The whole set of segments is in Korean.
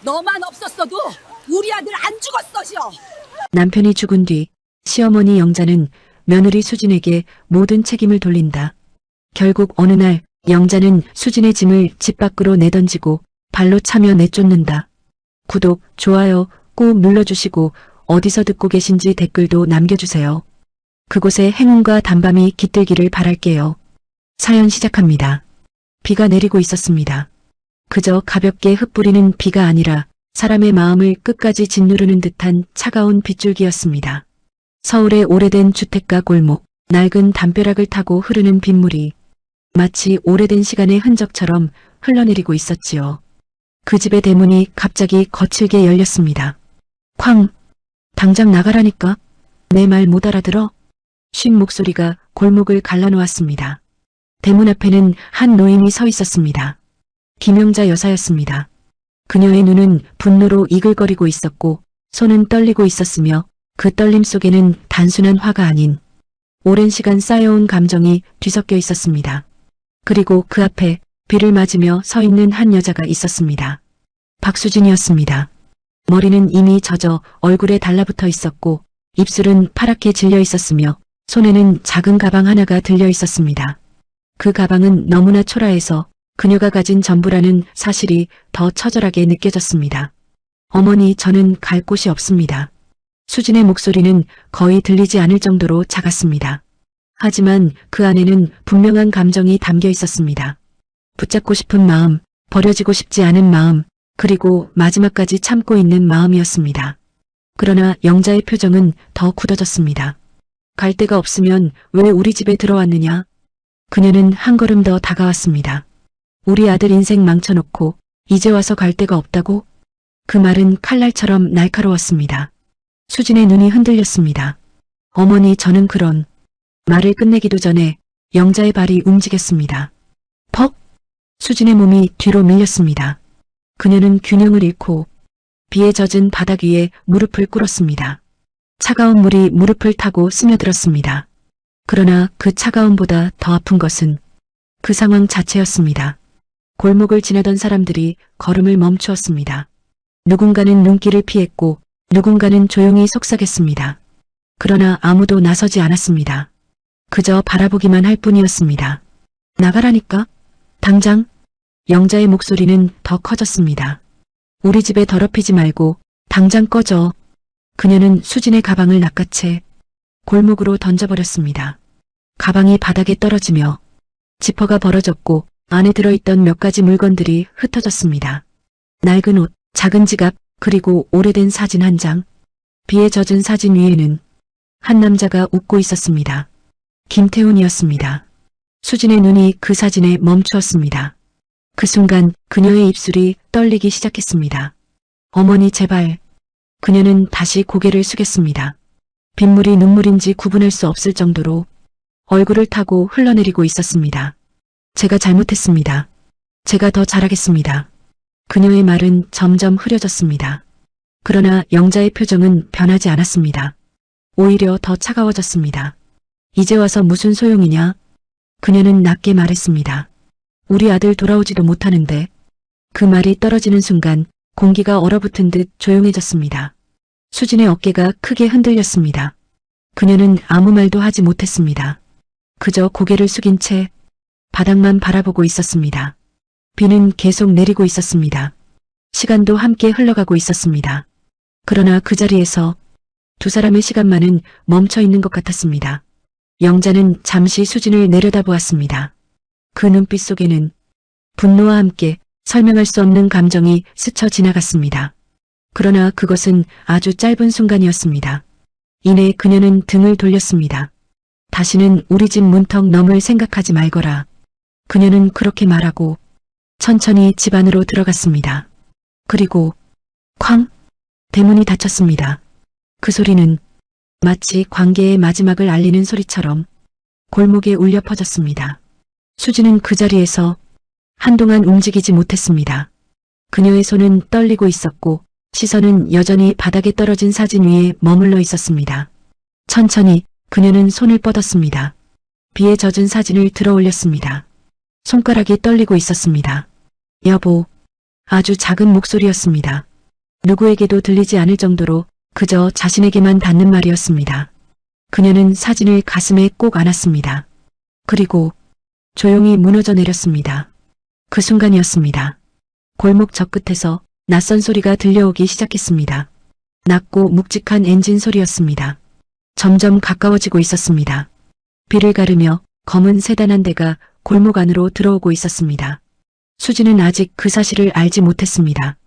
너만 없었어도 우리 아들 안 죽었어시오. 남편이 죽은 뒤 시어머니 영자는 며느리 수진에게 모든 책임을 돌린다. 결국 어느 날 영자는 수진의 짐을 집 밖으로 내던지고 발로 차며 내쫓는다. 구독, 좋아요 꼭 눌러주시고 어디서 듣고 계신지 댓글도 남겨주세요. 그곳에 행운과 단밤이 깃들기를 바랄게요. 사연 시작합니다. 비가 내리고 있었습니다. 그저 가볍게 흩뿌리는 비가 아니라 사람의 마음을 끝까지 짓누르는 듯한 차가운 빗줄기였습니다. 서울의 오래된 주택가 골목, 낡은 담벼락을 타고 흐르는 빗물이 마치 오래된 시간의 흔적처럼 흘러내리고 있었지요. 그 집의 대문이 갑자기 거칠게 열렸습니다. 쾅! 당장 나가라니까? 내 말 못 알아들어? 쉰 목소리가 골목을 갈라놓았습니다. 대문 앞에는 한 노인이 서 있었습니다. 김영자 여사였습니다. 그녀의 눈은 분노로 이글거리고 있었고 손은 떨리고 있었으며 그 떨림 속에는 단순한 화가 아닌 오랜 시간 쌓여온 감정이 뒤섞여 있었습니다. 그리고 그 앞에 비를 맞으며 서 있는 한 여자가 있었습니다. 박수진이었습니다. 머리는 이미 젖어 얼굴에 달라붙어 있었고 입술은 파랗게 질려 있었으며 손에는 작은 가방 하나가 들려 있었습니다. 그 가방은 너무나 초라해서 그녀가 가진 전부라는 사실이 더 처절하게 느껴졌습니다. 어머니, 저는 갈 곳이 없습니다. 수진의 목소리는 거의 들리지 않을 정도로 작았습니다. 하지만 그 안에는 분명한 감정이 담겨 있었습니다. 붙잡고 싶은 마음, 버려지고 싶지 않은 마음, 그리고 마지막까지 참고 있는 마음이었습니다. 그러나 영자의 표정은 더 굳어졌습니다. 갈 데가 없으면 왜 우리 집에 들어왔느냐? 그녀는 한 걸음 더 다가왔습니다. 우리 아들 인생 망쳐놓고 이제 와서 갈 데가 없다고? 그 말은 칼날처럼 날카로웠습니다. 수진의 눈이 흔들렸습니다. 어머니, 저는 그런 말을 끝내기도 전에 영자의 발이 움직였습니다. 퍽! 수진의 몸이 뒤로 밀렸습니다. 그녀는 균형을 잃고 비에 젖은 바닥 위에 무릎을 꿇었습니다. 차가운 물이 무릎을 타고 스며들었습니다. 그러나 그 차가움보다 더 아픈 것은 그 상황 자체였습니다. 골목을 지나던 사람들이 걸음을 멈추었습니다. 누군가는 눈길을 피했고 누군가는 조용히 속삭였습니다. 그러나 아무도 나서지 않았습니다. 그저 바라보기만 할 뿐이었습니다. 나가라니까? 당장? 영자의 목소리는 더 커졌습니다. 우리 집에 더럽히지 말고 당장 꺼져. 그녀는 수진의 가방을 낚아채 골목으로 던져버렸습니다. 가방이 바닥에 떨어지며 지퍼가 벌어졌고 안에 들어있던 몇 가지 물건들이 흩어졌습니다. 낡은 옷, 작은 지갑, 그리고 오래된 사진 한 장. 비에 젖은 사진 위에는 한 남자가 웃고 있었습니다. 김태훈이었습니다. 수진의 눈이 그 사진에 멈추었습니다. 그 순간 그녀의 입술이 떨리기 시작했습니다. 어머니, 제발. 그녀는 다시 고개를 숙였습니다. 빗물이 눈물인지 구분할 수 없을 정도로 얼굴을 타고 흘러내리고 있었습니다. 제가 잘못했습니다. 제가 더 잘하겠습니다. 그녀의 말은 점점 흐려졌습니다. 그러나 영자의 표정은 변하지 않았습니다. 오히려 더 차가워졌습니다. 이제 와서 무슨 소용이냐? 그녀는 낮게 말했습니다. 우리 아들 돌아오지도 못하는데. 그 말이 떨어지는 순간 공기가 얼어붙은 듯 조용해졌습니다. 수진의 어깨가 크게 흔들렸습니다. 그녀는 아무 말도 하지 못했습니다. 그저 고개를 숙인 채 바닥만 바라보고 있었습니다. 비는 계속 내리고 있었습니다. 시간도 함께 흘러가고 있었습니다. 그러나 그 자리에서 두 사람의 시간만은 멈춰 있는 것 같았습니다. 영자는 잠시 수진을 내려다보았습니다. 그 눈빛 속에는 분노와 함께 설명할 수 없는 감정이 스쳐 지나갔습니다. 그러나 그것은 아주 짧은 순간이었습니다. 이내 그녀는 등을 돌렸습니다. 다시는 우리 집 문턱 너물 생각하지 말거라. 그녀는 그렇게 말하고 천천히 집 안으로 들어갔습니다. 그리고 쾅! 대문이 닫혔습니다. 그 소리는 마치 관계의 마지막을 알리는 소리처럼 골목에 울려 퍼졌습니다. 수지는 그 자리에서 한동안 움직이지 못했습니다. 그녀의 손은 떨리고 있었고 시선은 여전히 바닥에 떨어진 사진 위에 머물러 있었습니다. 천천히 그녀는 손을 뻗었습니다. 비에 젖은 사진을 들어 올렸습니다. 손가락이 떨리고 있었습니다. 여보. 아주 작은 목소리였습니다. 누구에게도 들리지 않을 정도로 그저 자신에게만 닿는 말이었습니다. 그녀는 사진을 가슴에 꼭 안았습니다. 그리고 조용히 무너져 내렸습니다. 그 순간이었습니다. 골목 저 끝에서 낯선 소리가 들려오기 시작했습니다. 낮고 묵직한 엔진 소리였습니다. 점점 가까워지고 있었습니다. 비를 가르며 검은 세단 한 대가 골목 안으로 들어오고 있었습니다. 수지는 아직 그 사실을 알지 못했습니다.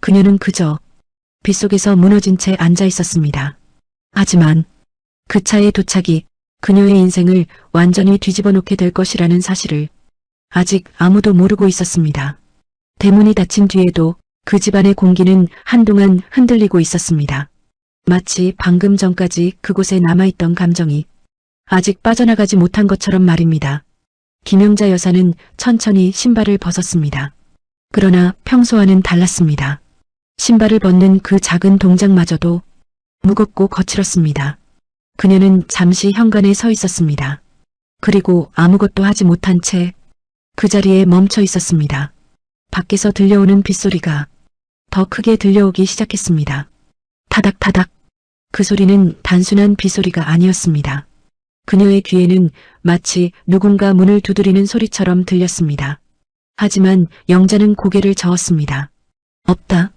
그녀는 그저 빗속에서 무너진 채 앉아 있었습니다. 하지만 그 차의 도착이 그녀의 인생을 완전히 뒤집어 놓게 될 것이라는 사실을 아직 아무도 모르고 있었습니다. 대문이 닫힌 뒤에도 그 집안의 공기는 한동안 흔들리고 있었습니다. 마치 방금 전까지 그곳에 남아있던 감정이 아직 빠져나가지 못한 것처럼 말입니다. 김영자 여사는 천천히 신발을 벗었습니다. 그러나 평소와는 달랐습니다. 신발을 벗는 그 작은 동작마저도 무겁고 거칠었습니다. 그녀는 잠시 현관에 서 있었습니다. 그리고 아무것도 하지 못한 채 그 자리에 멈춰 있었습니다. 밖에서 들려오는 빗소리가 더 크게 들려오기 시작했습니다. 타닥타닥. 그 소리는 단순한 빗소리가 아니었습니다. 그녀의 귀에는 마치 누군가 문을 두드리는 소리처럼 들렸습니다. 하지만 영자는 고개를 저었습니다. 없다.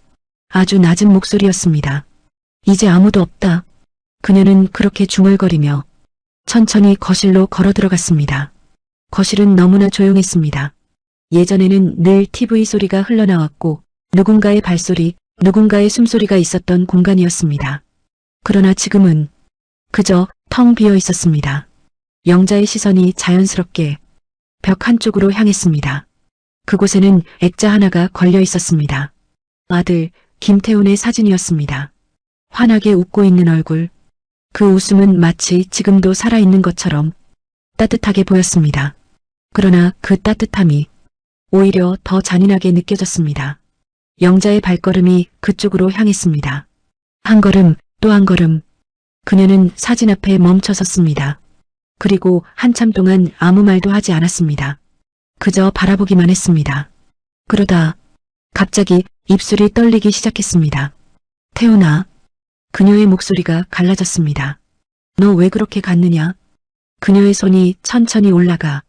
아주 낮은 목소리였습니다. 이제 아무도 없다. 그녀는 그렇게 중얼거리며 천천히 거실로 걸어 들어갔습니다. 거실은 너무나 조용했습니다. 예전에는 늘 TV 소리가 흘러나왔고 누군가의 발소리, 누군가의 숨소리가 있었던 공간이었습니다. 그러나 지금은 그저 텅 비어 있었습니다. 영자의 시선이 자연스럽게 벽 한쪽으로 향했습니다. 그곳에는 액자 하나가 걸려 있었습니다. 아들 김태훈의 사진이었습니다. 환하게 웃고 있는 얼굴. 그 웃음은 마치 지금도 살아있는 것처럼 따뜻하게 보였습니다. 그러나 그 따뜻함이 오히려 더 잔인하게 느껴졌습니다. 영자의 발걸음이 그쪽으로 향했습니다. 한 걸음, 또 한 걸음. 그녀는 사진 앞에 멈춰 섰습니다. 그리고 한참 동안 아무 말도 하지 않았습니다. 그저 바라보기만 했습니다. 그러다 갑자기 입술이 떨리기 시작했습니다. 태훈아. 그녀의 목소리가 갈라졌습니다. 너 왜 그렇게 갔느냐? 그녀의 손이 천천히 올라가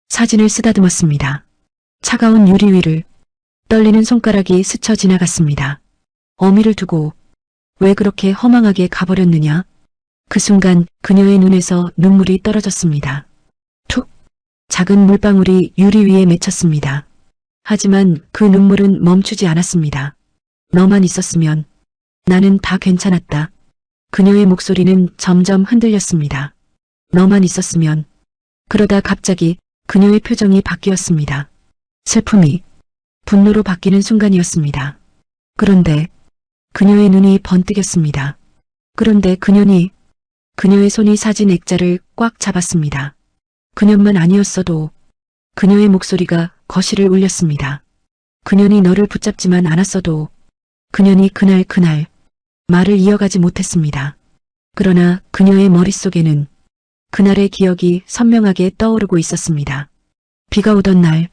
사진을 쓰다듬었습니다. 차가운 유리 위를 떨리는 손가락이 스쳐 지나갔습니다. 어미를 두고 왜 그렇게 허망하게 가버렸느냐? 그 순간 그녀의 눈에서 눈물이 떨어졌습니다. 툭! 작은 물방울이 유리 위에 맺혔습니다. 하지만 그 눈물은 멈추지 않았습니다. 너만 있었으면 나는 다 괜찮았다. 그녀의 목소리는 점점 흔들렸습니다. 너만 있었으면. 그러다 갑자기 그녀의 표정이 바뀌었습니다. 슬픔이 분노로 바뀌는 순간이었습니다. 그런데 그녀의 눈이 번뜩였습니다. 그런데 그녀의 손이 사진 액자를 꽉 잡았습니다. 그녀만 아니었어도 그녀의 목소리가 거실을 울렸습니다. 그녀는 너를 붙잡지만 않았어도 그녀는 그날 말을 이어가지 못했습니다. 그러나 그녀의 머릿속에는 그날의 기억이 선명하게 떠오르고 있었습니다. 비가 오던 날,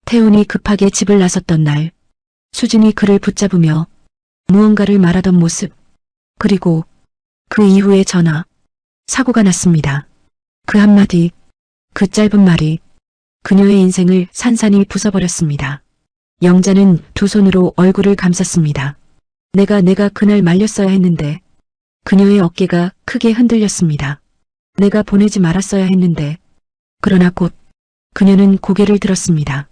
태훈이 급하게 집을 나섰던 날, 수진이 그를 붙잡으며 무언가를 말하던 모습, 그리고 그 이후의 전화, 사고가 났습니다. 그 한마디, 그 짧은 말이 그녀의 인생을 산산이 부숴버렸습니다. 영자는 두 손으로 얼굴을 감쌌습니다. 내가 그날 말렸어야 했는데. 그녀의 어깨가 크게 흔들렸습니다. 내가 보내지 말았어야 했는데. 그러나 곧 그녀는 고개를 들었습니다.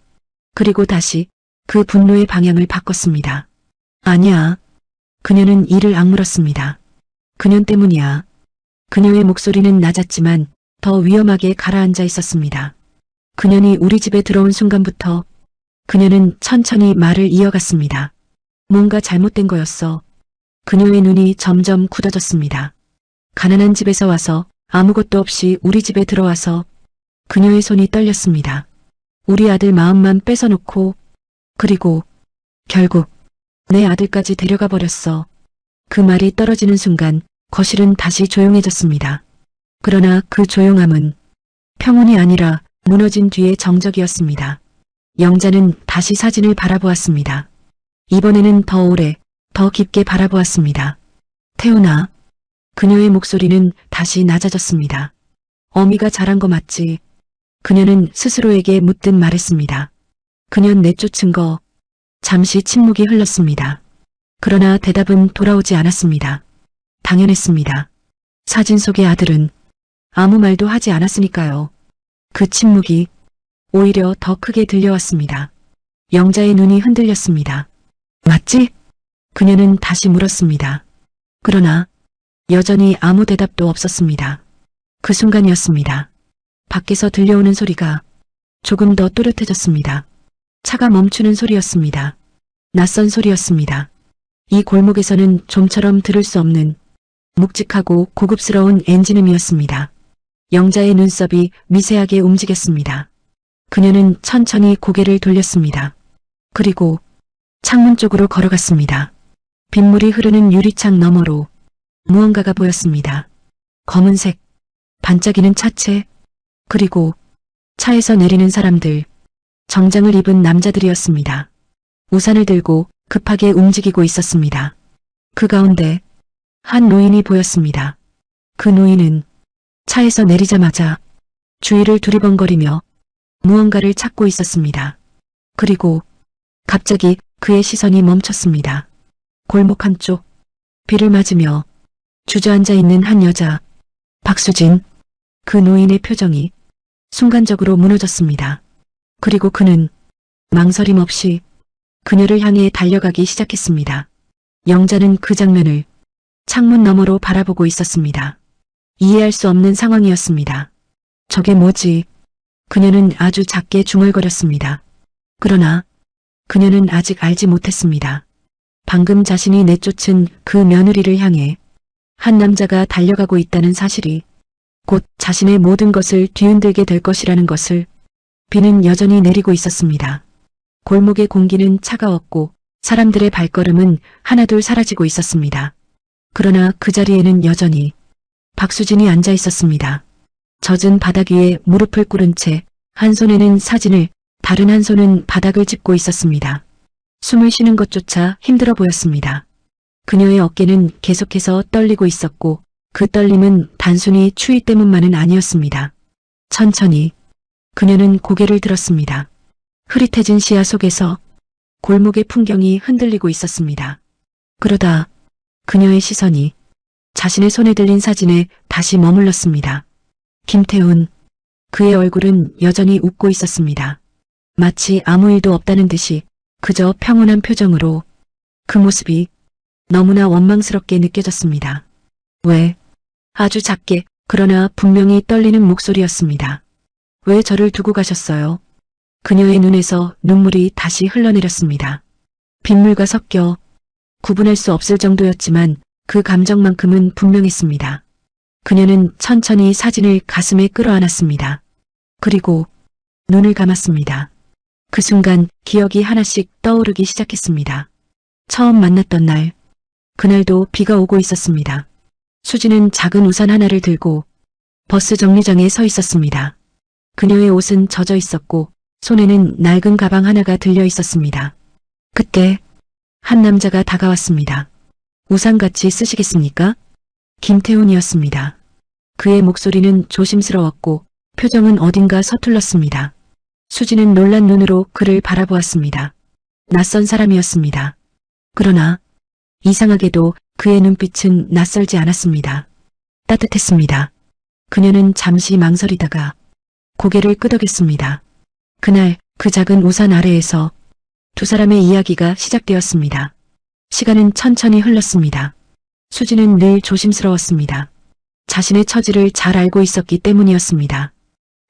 그리고 다시 그 분노의 방향을 바꿨습니다. 아니야. 그녀는 이를 악물었습니다. 그녀 때문이야. 그녀의 목소리는 낮았지만 더 위험하게 가라앉아 있었습니다. 그녀는 우리 집에 들어온 순간부터 그녀는 천천히 말을 이어갔습니다. 뭔가 잘못된 거였어. 그녀의 눈이 점점 굳어졌습니다. 가난한 집에서 와서 아무것도 없이 우리 집에 들어와서 그녀의 손이 떨렸습니다. 우리 아들 마음만 뺏어놓고 그리고 결국 내 아들까지 데려가 버렸어. 그 말이 떨어지는 순간 거실은 다시 조용해졌습니다. 그러나 그 조용함은 평온이 아니라 무너진 뒤의 정적이었습니다. 영자는 다시 사진을 바라보았습니다. 이번에는 더 오래, 더 깊게 바라보았습니다. 태훈아. 그녀의 목소리는 다시 낮아졌습니다. 어미가 잘한 거 맞지? 그녀는 스스로에게 묻듯 말했습니다. 그년 내쫓은 거. 잠시 침묵이 흘렀습니다. 그러나 대답은 돌아오지 않았습니다. 당연했습니다. 사진 속의 아들은 아무 말도 하지 않았으니까요. 그 침묵이 오히려 더 크게 들려왔습니다. 영자의 눈이 흔들렸습니다. 맞지? 그녀는 다시 물었습니다. 그러나 여전히 아무 대답도 없었습니다. 그 순간이었습니다. 밖에서 들려오는 소리가 조금 더 또렷해졌습니다. 차가 멈추는 소리였습니다. 낯선 소리였습니다. 이 골목에서는 좀처럼 들을 수 없는 묵직하고 고급스러운 엔진음이었습니다. 영자의 눈썹이 미세하게 움직였습니다. 그녀는 천천히 고개를 돌렸습니다. 그리고 창문 쪽으로 걸어갔습니다. 빗물이 흐르는 유리창 너머로 무언가가 보였습니다. 검은색, 반짝이는 차체, 그리고 차에서 내리는 사람들, 정장을 입은 남자들이었습니다. 우산을 들고 급하게 움직이고 있었습니다. 그 가운데 한 노인이 보였습니다. 그 노인은 차에서 내리자마자 주위를 두리번거리며 무언가를 찾고 있었습니다. 그리고 갑자기 그의 시선이 멈췄습니다. 골목 한쪽, 비를 맞으며 주저앉아 있는 한 여자, 박수진. 그 노인의 표정이 순간적으로 무너졌습니다. 그리고 그는 망설임 없이 그녀를 향해 달려가기 시작했습니다. 영자는 그 장면을 창문 너머로 바라보고 있었습니다. 이해할 수 없는 상황이었습니다. 저게 뭐지? 그녀는 아주 작게 중얼거렸습니다. 그러나 그녀는 아직 알지 못했습니다. 방금 자신이 내쫓은 그 며느리를 향해 한 남자가 달려가고 있다는 사실이 곧 자신의 모든 것을 뒤흔들게 될 것이라는 것을. 비는 여전히 내리고 있었습니다. 골목의 공기는 차가웠고 사람들의 발걸음은 하나둘 사라지고 있었습니다. 그러나 그 자리에는 여전히 박수진이 앉아 있었습니다. 젖은 바닥 위에 무릎을 꿇은 채 한 손에는 사진을, 다른 한 손은 바닥을 짚고 있었습니다. 숨을 쉬는 것조차 힘들어 보였습니다. 그녀의 어깨는 계속해서 떨리고 있었고 그 떨림은 단순히 추위 때문만은 아니었습니다. 천천히 그녀는 고개를 들었습니다. 흐릿해진 시야 속에서 골목의 풍경이 흔들리고 있었습니다. 그러다 그녀의 시선이 자신의 손에 들린 사진에 다시 머물렀습니다. 김태훈. 그의 얼굴은 여전히 웃고 있었습니다. 마치 아무 일도 없다는 듯이 그저 평온한 표정으로. 그 모습이 너무나 원망스럽게 느껴졌습니다. 왜? 아주 작게, 그러나 분명히 떨리는 목소리였습니다. 왜 저를 두고 가셨어요? 그녀의 눈에서 눈물이 다시 흘러내렸습니다. 빗물과 섞여 구분할 수 없을 정도였지만 그 감정만큼은 분명했습니다. 그녀는 천천히 사진을 가슴에 끌어안았습니다. 그리고 눈을 감았습니다. 그 순간 기억이 하나씩 떠오르기 시작했습니다. 처음 만났던 날, 그날도 비가 오고 있었습니다. 수지는 작은 우산 하나를 들고 버스 정류장에 서 있었습니다. 그녀의 옷은 젖어 있었고 손에는 낡은 가방 하나가 들려 있었습니다. 그때 한 남자가 다가왔습니다. 우산같이 쓰시겠습니까? 김태훈이었습니다. 그의 목소리는 조심스러웠고 표정은 어딘가 서툴렀습니다. 수지는 놀란 눈으로 그를 바라보았습니다. 낯선 사람이었습니다. 그러나 이상하게도 그의 눈빛은 낯설지 않았습니다. 따뜻했습니다. 그녀는 잠시 망설이다가 고개를 끄덕였습니다. 그날 그 작은 우산 아래에서 두 사람의 이야기가 시작되었습니다. 시간은 천천히 흘렀습니다. 수지는 늘 조심스러웠습니다. 자신의 처지를 잘 알고 있었기 때문이었습니다.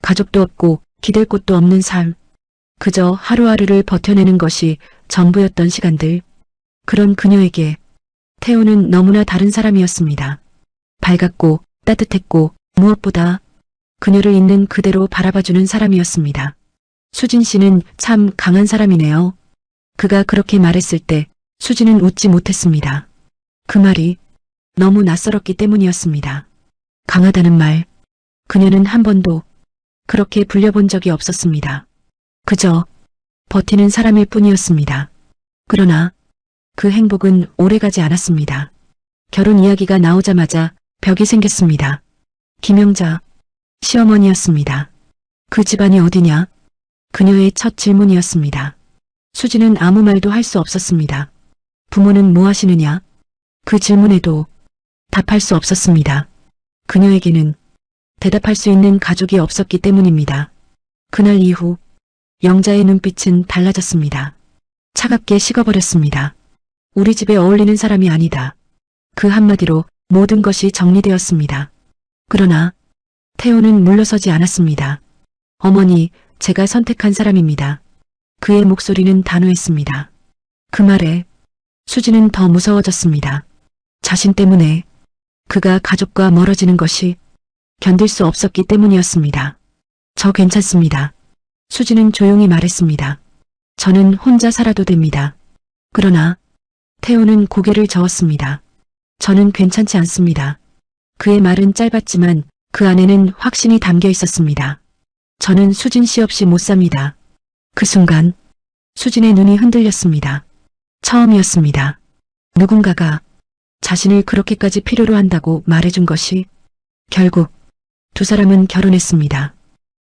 가족도 없고 기댈 곳도 없는 삶. 그저 하루하루를 버텨내는 것이 전부였던 시간들. 그런 그녀에게 태훈은 너무나 다른 사람이었습니다. 밝았고 따뜻했고 무엇보다 그녀를 있는 그대로 바라봐주는 사람이었습니다. 수진 씨는 참 강한 사람이네요. 그가 그렇게 말했을 때 수지는 웃지 못했습니다. 그 말이 너무 낯설었기 때문이었습니다. 강하다는 말, 그녀는 한 번도 그렇게 불려본 적이 없었습니다. 그저 버티는 사람일 뿐이었습니다. 그러나 그 행복은 오래가지 않았습니다. 결혼 이야기가 나오자마자 벽이 생겼습니다. 김영자, 시어머니였습니다. 그 집안이 어디냐? 그녀의 첫 질문이었습니다. 수지는 아무 말도 할 수 없었습니다. 부모는 뭐 하시느냐? 그 질문에도 답할 수 없었습니다. 그녀에게는 대답할 수 있는 가족이 없었기 때문입니다. 그날 이후 영자의 눈빛은 달라졌습니다. 차갑게 식어버렸습니다. 우리 집에 어울리는 사람이 아니다. 그 한마디로 모든 것이 정리되었습니다. 그러나 태호는 물러서지 않았습니다. 어머니, 제가 선택한 사람입니다. 그의 목소리는 단호했습니다. 그 말에 수지는 더 무서워졌습니다. 자신 때문에 그가 가족과 멀어지는 것이 견딜 수 없었기 때문이었습니다. 저 괜찮습니다. 수지는 조용히 말했습니다. 저는 혼자 살아도 됩니다. 그러나 태호는 고개를 저었습니다. 저는 괜찮지 않습니다. 그의 말은 짧았지만 그 안에는 확신이 담겨 있었습니다. 저는 수진 씨 없이 못 삽니다. 그 순간 수진의 눈이 흔들렸습니다. 처음이었습니다. 누군가가 자신을 그렇게까지 필요로 한다고 말해준 것이. 결국 두 사람은 결혼했습니다.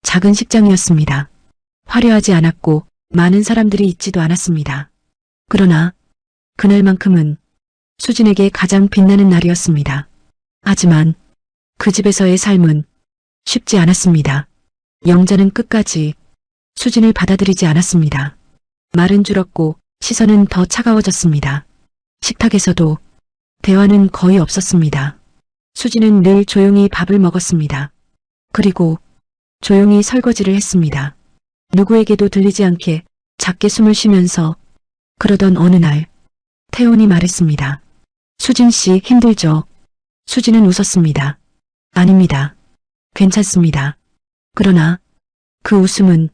작은 식장이었습니다. 화려하지 않았고 많은 사람들이 있지도 않았습니다. 그러나 그날만큼은 수진에게 가장 빛나는 날이었습니다. 하지만 그 집에서의 삶은 쉽지 않았습니다. 영자는 끝까지 수진을 받아들이지 않았습니다. 말은 줄었고 시선은 더 차가워졌습니다. 식탁에서도 대화는 거의 없었습니다. 수진은 늘 조용히 밥을 먹었습니다. 그리고 조용히 설거지를 했습니다. 누구에게도 들리지 않게 작게 숨을 쉬면서. 그러던 어느 날 태훈이 말했습니다. 수진 씨 힘들죠? 수진은 웃었습니다. 아닙니다. 괜찮습니다. 그러나 그 웃음은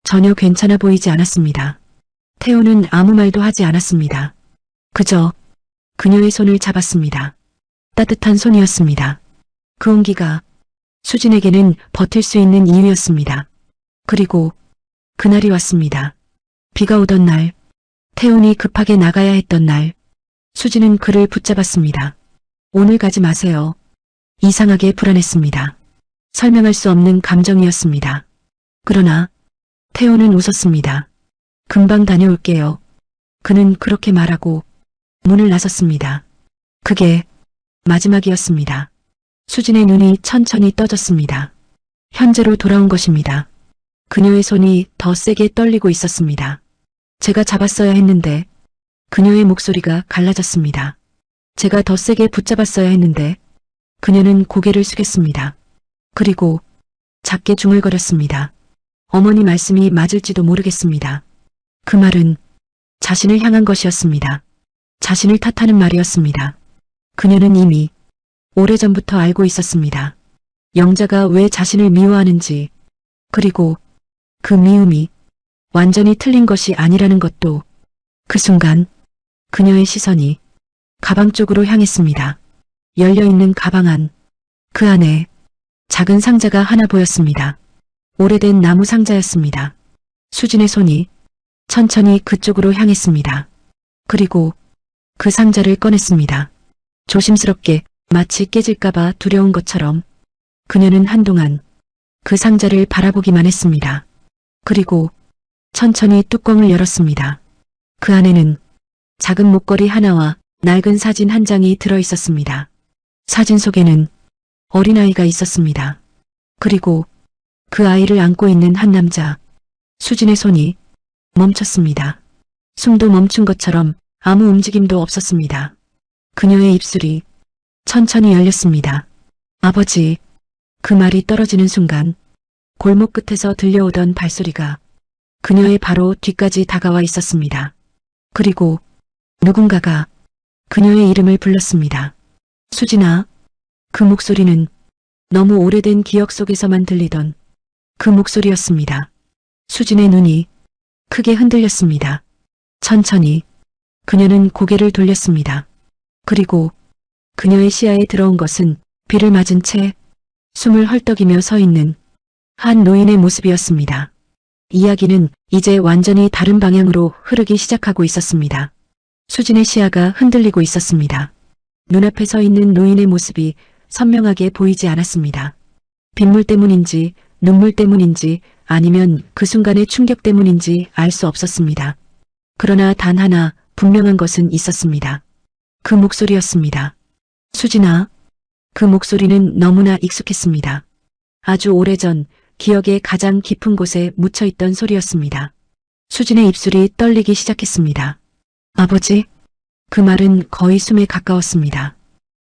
전혀 괜찮아 보이지 않았습니다. 태훈은 아무 말도 하지 않았습니다. 그저 그녀의 손을 잡았습니다. 따뜻한 손이었습니다. 그 온기가 수진에게는 버틸 수 있는 이유였습니다. 그리고 그날이 왔습니다. 비가 오던 날, 태훈이 급하게 나가야 했던 날, 수진은 그를 붙잡았습니다. 오늘 가지 마세요. 이상하게 불안했습니다. 설명할 수 없는 감정이었습니다. 그러나 태훈은 웃었습니다. 금방 다녀올게요. 그는 그렇게 말하고 문을 나섰습니다. 그게 마지막이었습니다. 수진의 눈이 천천히 떠졌습니다. 현재로 돌아온 것입니다. 그녀의 손이 더 세게 떨리고 있었습니다. 제가 잡았어야 했는데. 그녀의 목소리가 갈라졌습니다. 제가 더 세게 붙잡았어야 했는데. 그녀는 고개를 숙였습니다. 그리고 작게 중얼거렸습니다. 어머니 말씀이 맞을지도 모르겠습니다. 그 말은 자신을 향한 것이었습니다. 자신을 탓하는 말이었습니다. 그녀는 이미 오래전부터 알고 있었습니다. 영자가 왜 자신을 미워하는지, 그리고 그 미움이 완전히 틀린 것이 아니라는 것도. 그 순간 그녀의 시선이 가방 쪽으로 향했습니다. 열려있는 가방 안, 그 안에 작은 상자가 하나 보였습니다. 오래된 나무 상자였습니다. 수진의 손이 천천히 그쪽으로 향했습니다. 그리고 그 상자를 꺼냈습니다. 조심스럽게, 마치 깨질까봐 두려운 것처럼. 그녀는 한동안 그 상자를 바라보기만 했습니다. 그리고 천천히 뚜껑을 열었습니다. 그 안에는 작은 목걸이 하나와 낡은 사진 한 장이 들어있었습니다. 사진 속에는 어린아이가 있었습니다. 그리고 그 아이를 안고 있는 한 남자. 수진의 손이 멈췄습니다. 숨도 멈춘 것처럼 아무 움직임도 없었습니다. 그녀의 입술이 천천히 열렸습니다. 아버지. 그 말이 떨어지는 순간 골목 끝에서 들려오던 발소리가 그녀의 바로 뒤까지 다가와 있었습니다. 그리고 누군가가 그녀의 이름을 불렀습니다. 수진아. 그 목소리는 너무 오래된 기억 속에서만 들리던 그 목소리였습니다. 수진의 눈이 크게 흔들렸습니다. 천천히 그녀는 고개를 돌렸습니다. 그리고 그녀의 시야에 들어온 것은 비를 맞은 채 숨을 헐떡이며 서 있는 한 노인의 모습이었습니다. 이야기는 이제 완전히 다른 방향으로 흐르기 시작하고 있었습니다. 수진의 시야가 흔들리고 있었습니다. 눈앞에 서 있는 노인의 모습이 선명하게 보이지 않았습니다. 빗물 때문인지 눈물 때문인지 아니면 그 순간의 충격 때문인지 알 수 없었습니다. 그러나 단 하나 분명한 것은 있었습니다. 그 목소리였습니다. 수진아. 그 목소리는 너무나 익숙했습니다. 아주 오래전 기억의 가장 깊은 곳에 묻혀있던 소리였습니다. 수진의 입술이 떨리기 시작했습니다. 아버지? 그 말은 거의 숨에 가까웠습니다.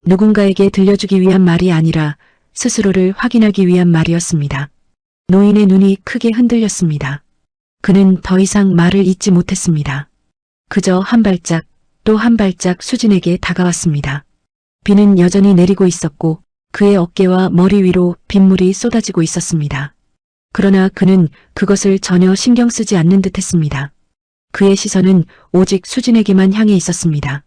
누군가에게 들려주기 위한 말이 아니라 스스로를 확인하기 위한 말이었습니다. 노인의 눈이 크게 흔들렸습니다. 그는 더 이상 말을 잇지 못했습니다. 그저 한 발짝 또 한 발짝 수진에게 다가왔습니다. 비는 여전히 내리고 있었고 그의 어깨와 머리 위로 빗물이 쏟아지고 있었습니다. 그러나 그는 그것을 전혀 신경 쓰지 않는 듯 했습니다. 그의 시선은 오직 수진에게만 향해 있었습니다.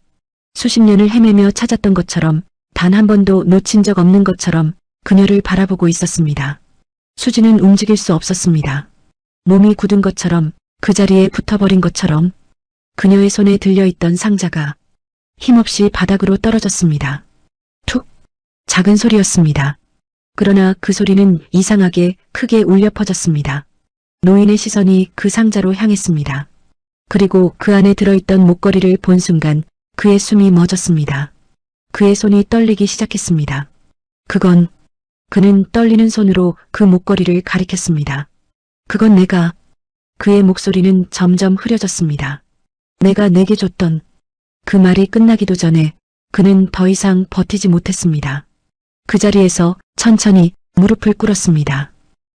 수십 년을 헤매며 찾았던 것처럼 단 한 번도 놓친 적 없는 것처럼 그녀를 바라보고 있었습니다. 수진은 움직일 수 없었습니다. 몸이 굳은 것처럼 그 자리에 붙어버린 것처럼 그녀의 손에 들려있던 상자가 힘없이 바닥으로 떨어졌습니다. 툭! 작은 소리였습니다. 그러나 그 소리는 이상하게 크게 울려 퍼졌습니다. 노인의 시선이 그 상자로 향했습니다. 그리고 그 안에 들어있던 목걸이를 본 순간 그의 숨이 멎었습니다. 그의 손이 떨리기 시작했습니다. 그는 떨리는 손으로 그 목걸이를 가리켰습니다. 그건 내가. 그의 목소리는 점점 흐려졌습니다. 내가 내게 줬던. 그 말이 끝나기도 전에 그는 더 이상 버티지 못했습니다. 그 자리에서 천천히 무릎을 꿇었습니다.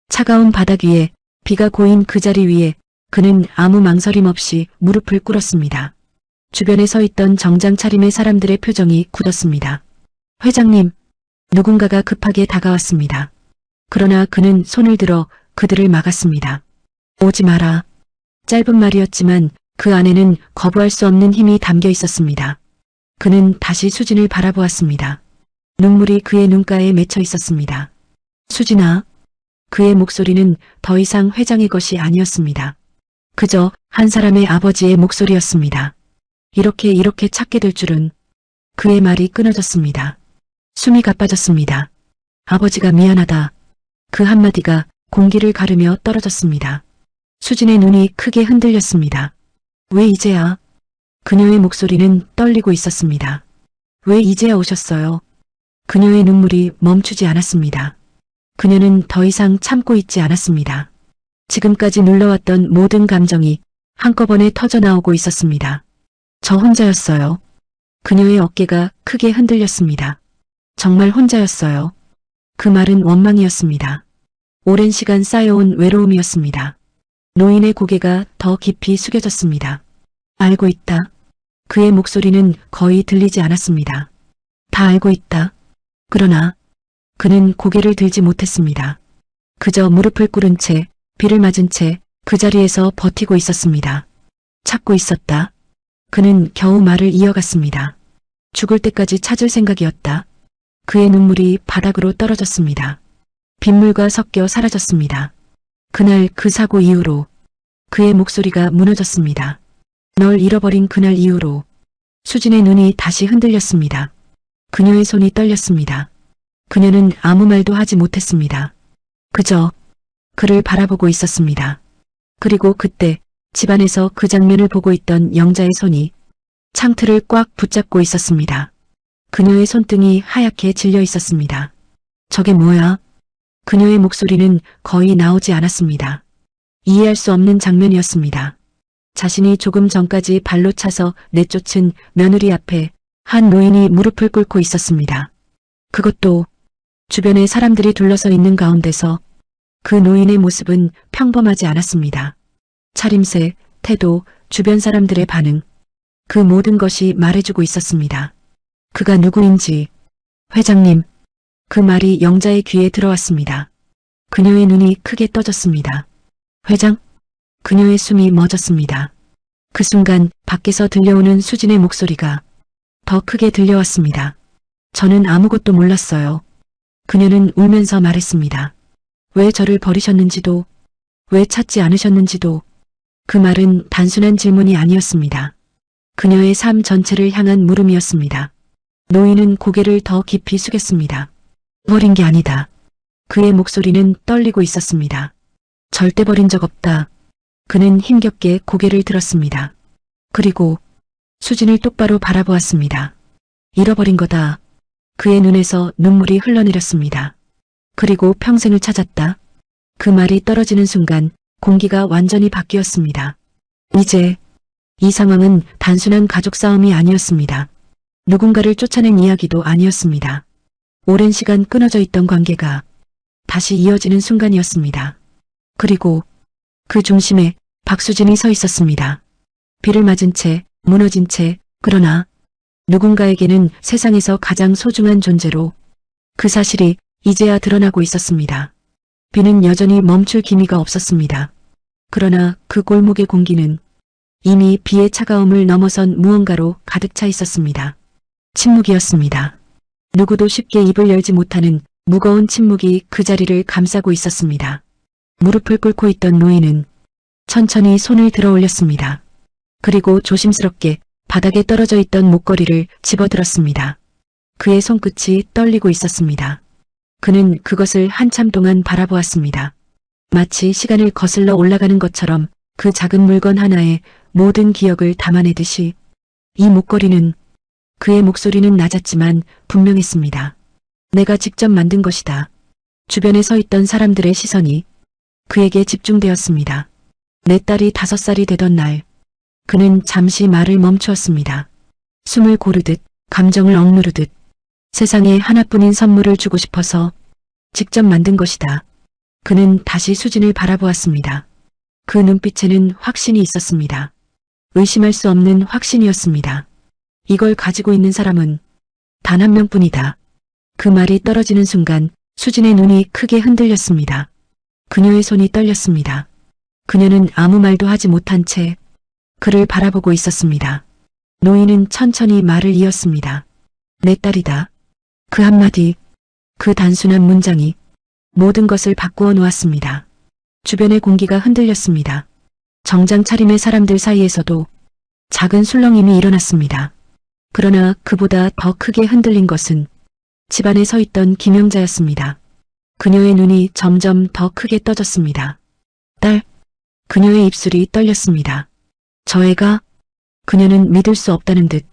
차가운 바닥 위에 비가 고인 그 자리 위에 그는 아무 망설임 없이 무릎을 꿇었습니다. 주변에 서 있던 정장 차림의 사람들의 표정이 굳었습니다. 회장님, 누군가가 급하게 다가왔습니다. 그러나 그는 손을 들어 그들을 막았습니다. 오지 마라. 짧은 말이었지만 그 안에는 거부할 수 없는 힘이 담겨 있었습니다. 그는 다시 수진을 바라보았습니다. 눈물이 그의 눈가에 맺혀 있었습니다. 수진아. 그의 목소리는 더 이상 회장의 것이 아니었습니다. 그저 한 사람의 아버지의 목소리였습니다. 이렇게 찾게 될 줄은. 그의 말이 끊어졌습니다. 숨이 가빠졌습니다. 아버지가 미안하다. 그 한마디가 공기를 가르며 떨어졌습니다. 수진의 눈이 크게 흔들렸습니다. 왜 이제야? 그녀의 목소리는 떨리고 있었습니다. 왜 이제야 오셨어요? 그녀의 눈물이 멈추지 않았습니다. 그녀는 더 이상 참고 있지 않았습니다. 지금까지 눌러왔던 모든 감정이 한꺼번에 터져나오고 있었습니다. 저 혼자였어요. 그녀의 어깨가 크게 흔들렸습니다. 정말 혼자였어요. 그 말은 원망이었습니다. 오랜 시간 쌓여온 외로움이었습니다. 노인의 고개가 더 깊이 숙여졌습니다. 알고 있다. 그의 목소리는 거의 들리지 않았습니다. 다 알고 있다. 그러나 그는 고개를 들지 못했습니다. 그저 무릎을 꿇은 채 비를 맞은 채 그 자리에서 버티고 있었습니다. 찾고 있었다. 그는 겨우 말을 이어갔습니다. 죽을 때까지 찾을 생각이었다. 그의 눈물이 바닥으로 떨어졌습니다. 빗물과 섞여 사라졌습니다. 그날 그 사고 이후로 그의 목소리가 무너졌습니다. 널 잃어버린 그날 이후로 수진의 눈이 다시 흔들렸습니다. 그녀의 손이 떨렸습니다. 그녀는 아무 말도 하지 못했습니다. 그저 그를 바라보고 있었습니다. 그리고 그때 집안에서 그 장면을 보고 있던 영자의 손이 창틀을 꽉 붙잡고 있었습니다. 그녀의 손등이 하얗게 질려 있었습니다. 저게 뭐야? 그녀의 목소리는 거의 나오지 않았습니다. 이해할 수 없는 장면이었습니다. 자신이 조금 전까지 발로 차서 내쫓은 며느리 앞에 한 노인이 무릎을 꿇고 있었습니다. 그것도 주변에 사람들이 둘러서 있는 가운데서 그 노인의 모습은 평범하지 않았습니다. 차림새, 태도, 주변 사람들의 반응, 그 모든 것이 말해주고 있었습니다. 그가 누구인지. 회장님. 그 말이 영자의 귀에 들어왔습니다. 그녀의 눈이 크게 떠졌습니다. 회장? 그녀의 숨이 멎었습니다. 그 순간 밖에서 들려오는 수진의 목소리가 더 크게 들려왔습니다. 저는 아무것도 몰랐어요. 그녀는 울면서 말했습니다. 왜 저를 버리셨는지도, 왜 찾지 않으셨는지도. 그 말은 단순한 질문이 아니었습니다. 그녀의 삶 전체를 향한 물음이었습니다. 노인은 고개를 더 깊이 숙였습니다. 버린 게 아니다. 그의 목소리는 떨리고 있었습니다. 절대 버린 적 없다. 그는 힘겹게 고개를 들었습니다. 그리고 수진을 똑바로 바라보았습니다. 잃어버린 거다. 그의 눈에서 눈물이 흘러내렸습니다. 그리고 평생을 찾았다. 그 말이 떨어지는 순간 공기가 완전히 바뀌었습니다. 이제 이 상황은 단순한 가족 싸움이 아니었습니다. 누군가를 쫓아낸 이야기도 아니었습니다. 오랜 시간 끊어져 있던 관계가 다시 이어지는 순간이었습니다. 그리고 그 중심에 박수진이 서 있었습니다. 비를 맞은 채, 무너진 채, 그러나 누군가에게는 세상에서 가장 소중한 존재로 그 사실이 이제야 드러나고 있었습니다. 비는 여전히 멈출 기미가 없었습니다. 그러나 그 골목의 공기는 이미 비의 차가움을 넘어선 무언가로 가득 차 있었습니다. 침묵이었습니다. 누구도 쉽게 입을 열지 못하는 무거운 침묵이 그 자리를 감싸고 있었습니다. 무릎을 꿇고 있던 노인은 천천히 손을 들어 올렸습니다. 그리고 조심스럽게 바닥에 떨어져 있던 목걸이를 집어들었습니다. 그의 손끝이 떨리고 있었습니다. 그는 그것을 한참 동안 바라보았습니다. 마치 시간을 거슬러 올라가는 것처럼 그 작은 물건 하나에 모든 기억을 담아내듯이 이 목걸이는 그의 목소리는 낮았지만 분명했습니다. 내가 직접 만든 것이다. 주변에 서 있던 사람들의 시선이 그에게 집중되었습니다. 내 딸이 5살이 되던 날 그는 잠시 말을 멈추었습니다. 숨을 고르듯 감정을 억누르듯 세상에 하나뿐인 선물을 주고 싶어서 직접 만든 것이다. 그는 다시 수진을 바라보았습니다. 그 눈빛에는 확신이 있었습니다. 의심할 수 없는 확신이었습니다. 이걸 가지고 있는 사람은 단 한 명뿐이다. 그 말이 떨어지는 순간 수진의 눈이 크게 흔들렸습니다. 그녀의 손이 떨렸습니다. 그녀는 아무 말도 하지 못한 채 그를 바라보고 있었습니다. 노인은 천천히 말을 이었습니다. 내 딸이다. 그 한마디, 그 단순한 문장이 모든 것을 바꾸어 놓았습니다. 주변의 공기가 흔들렸습니다. 정장 차림의 사람들 사이에서도 작은 술렁임이 일어났습니다. 그러나 그보다 더 크게 흔들린 것은 집안에 서 있던 김영자였습니다. 그녀의 눈이 점점 더 크게 떠졌습니다. 딸, 그녀의 입술이 떨렸습니다. 저 애가, 그녀는 믿을 수 없다는 듯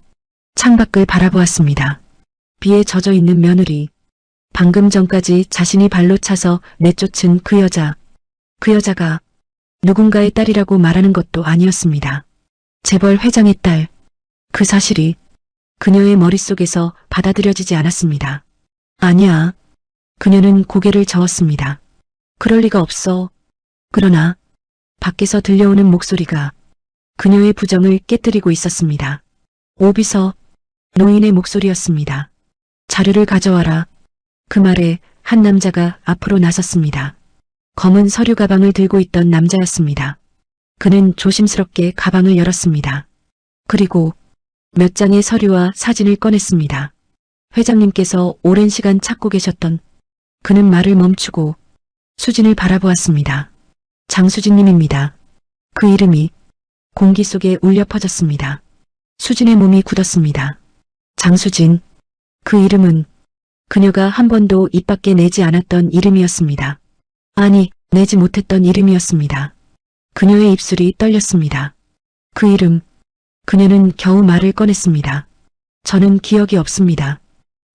창밖을 바라보았습니다. 비에 젖어 있는 며느리, 방금 전까지 자신이 발로 차서 내쫓은 그 여자가 누군가의 딸이라고 말하는 것도 아니었습니다. 재벌 회장의 딸, 그 사실이 그녀의 머릿속에서 받아들여지지 않았습니다. 아니야. 그녀는 고개를 저었습니다. 그럴 리가 없어. 그러나 밖에서 들려오는 목소리가 그녀의 부정을 깨뜨리고 있었습니다. 오비서, 노인의 목소리였습니다. 자료를 가져와라. 그 말에 한 남자가 앞으로 나섰습니다. 검은 서류 가방을 들고 있던 남자였습니다. 그는 조심스럽게 가방을 열었습니다. 그리고 몇 장의 서류와 사진을 꺼냈습니다. 회장님께서 오랜 시간 찾고 계셨던. 그는 말을 멈추고 수진을 바라보았습니다. 장수진님입니다. 그 이름이 공기 속에 울려 퍼졌습니다. 수진의 몸이 굳었습니다. 장수진. 그 이름은 그녀가 한 번도 입 밖에 내지 않았던 이름이었습니다. 아니, 내지 못했던 이름이었습니다. 그녀의 입술이 떨렸습니다. 그 이름. 그녀는 겨우 말을 꺼냈습니다. 저는 기억이 없습니다.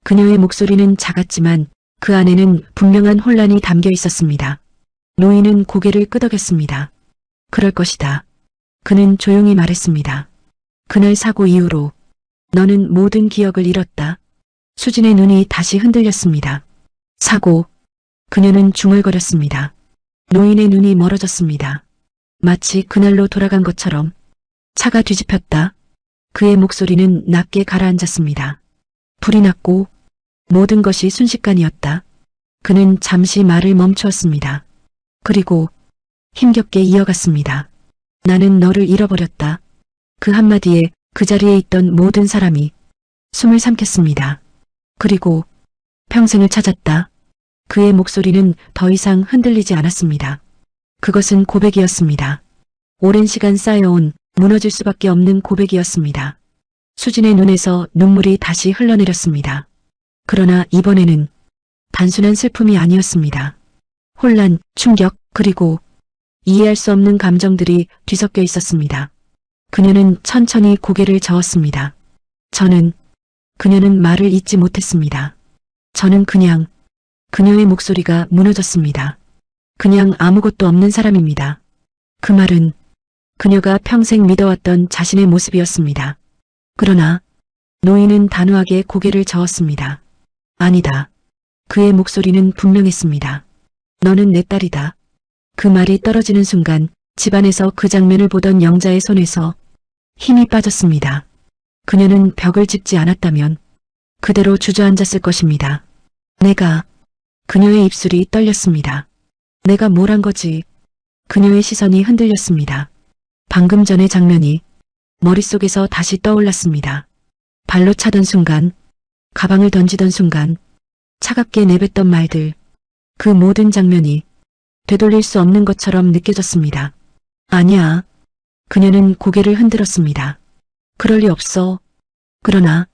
그녀의 목소리는 작았지만 그 안에는 분명한 혼란이 담겨 있었습니다. 노인은 고개를 끄덕였습니다. 그럴 것이다. 그는 조용히 말했습니다. 그날 사고 이후로 너는 모든 기억을 잃었다. 수진의 눈이 다시 흔들렸습니다. 사고. 그녀는 중얼거렸습니다. 노인의 눈이 멀어졌습니다. 마치 그날로 돌아간 것처럼. 차가 뒤집혔다. 그의 목소리는 낮게 가라앉았습니다. 불이 났고 모든 것이 순식간이었다. 그는 잠시 말을 멈추었습니다. 그리고 힘겹게 이어갔습니다. 나는 너를 잃어버렸다. 그 한마디에 그 자리에 있던 모든 사람이 숨을 삼켰습니다. 그리고 평생을 찾았다. 그의 목소리는 더 이상 흔들리지 않았습니다. 그것은 고백이었습니다. 오랜 시간 쌓여온 무너질 수밖에 없는 고백이었습니다. 수진의 눈에서 눈물이 다시 흘러내렸습니다. 그러나 이번에는 단순한 슬픔이 아니었습니다. 혼란, 충격, 그리고 이해할 수 없는 감정들이 뒤섞여 있었습니다. 그녀는 천천히 고개를 저었습니다. 그녀는 말을 잇지 못했습니다. 저는 그냥 그녀의 목소리가 무너졌습니다. 그냥 아무것도 없는 사람입니다. 그 말은 그녀가 평생 믿어왔던 자신의 모습이었습니다. 그러나 노인은 단호하게 고개를 저었습니다. 아니다. 그의 목소리는 분명했습니다. 너는 내 딸이다. 그 말이 떨어지는 순간 집안에서 그 장면을 보던 영자의 손에서 힘이 빠졌습니다. 그녀는 벽을 짚지 않았다면 그대로 주저앉았을 것입니다. 그녀의 입술이 떨렸습니다. 내가 뭘 한 거지? 그녀의 시선이 흔들렸습니다. 방금 전의 장면이 머릿속에서 다시 떠올랐습니다. 발로 차던 순간, 가방을 던지던 순간, 차갑게 내뱉던 말들, 그 모든 장면이 되돌릴 수 없는 것처럼 느껴졌습니다. 아니야. 그녀는 고개를 흔들었습니다. 그럴 리 없어. 그러나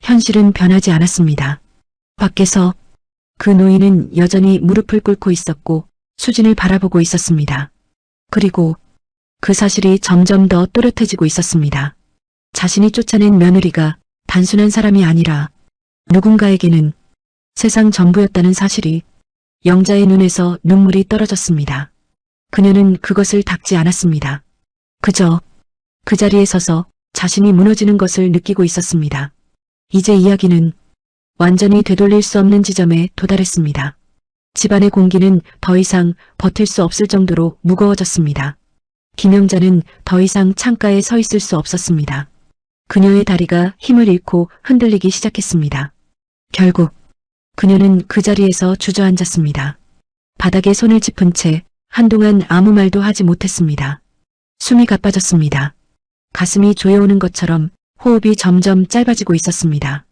현실은 변하지 않았습니다. 밖에서 그 노인은 여전히 무릎을 꿇고 있었고 수진을 바라보고 있었습니다. 그리고 그 사실이 점점 더 또렷해지고 있었습니다. 자신이 쫓아낸 며느리가 단순한 사람이 아니라 누군가에게는 세상 전부였다는 사실이 영자의 눈에서 눈물이 떨어졌습니다. 그녀는 그것을 닦지 않았습니다. 그저 그 자리에 서서 자신이 무너지는 것을 느끼고 있었습니다. 이제 이야기는 완전히 되돌릴 수 없는 지점에 도달했습니다. 집안의 공기는 더 이상 버틸 수 없을 정도로 무거워졌습니다. 김영자는 더 이상 창가에 서 있을 수 없었습니다. 그녀의 다리가 힘을 잃고 흔들리기 시작했습니다. 결국 그녀는 그 자리에서 주저앉았습니다. 바닥에 손을 짚은 채 한동안 아무 말도 하지 못했습니다. 숨이 가빠졌습니다. 가슴이 조여오는 것처럼 호흡이 점점 짧아지고 있었습니다.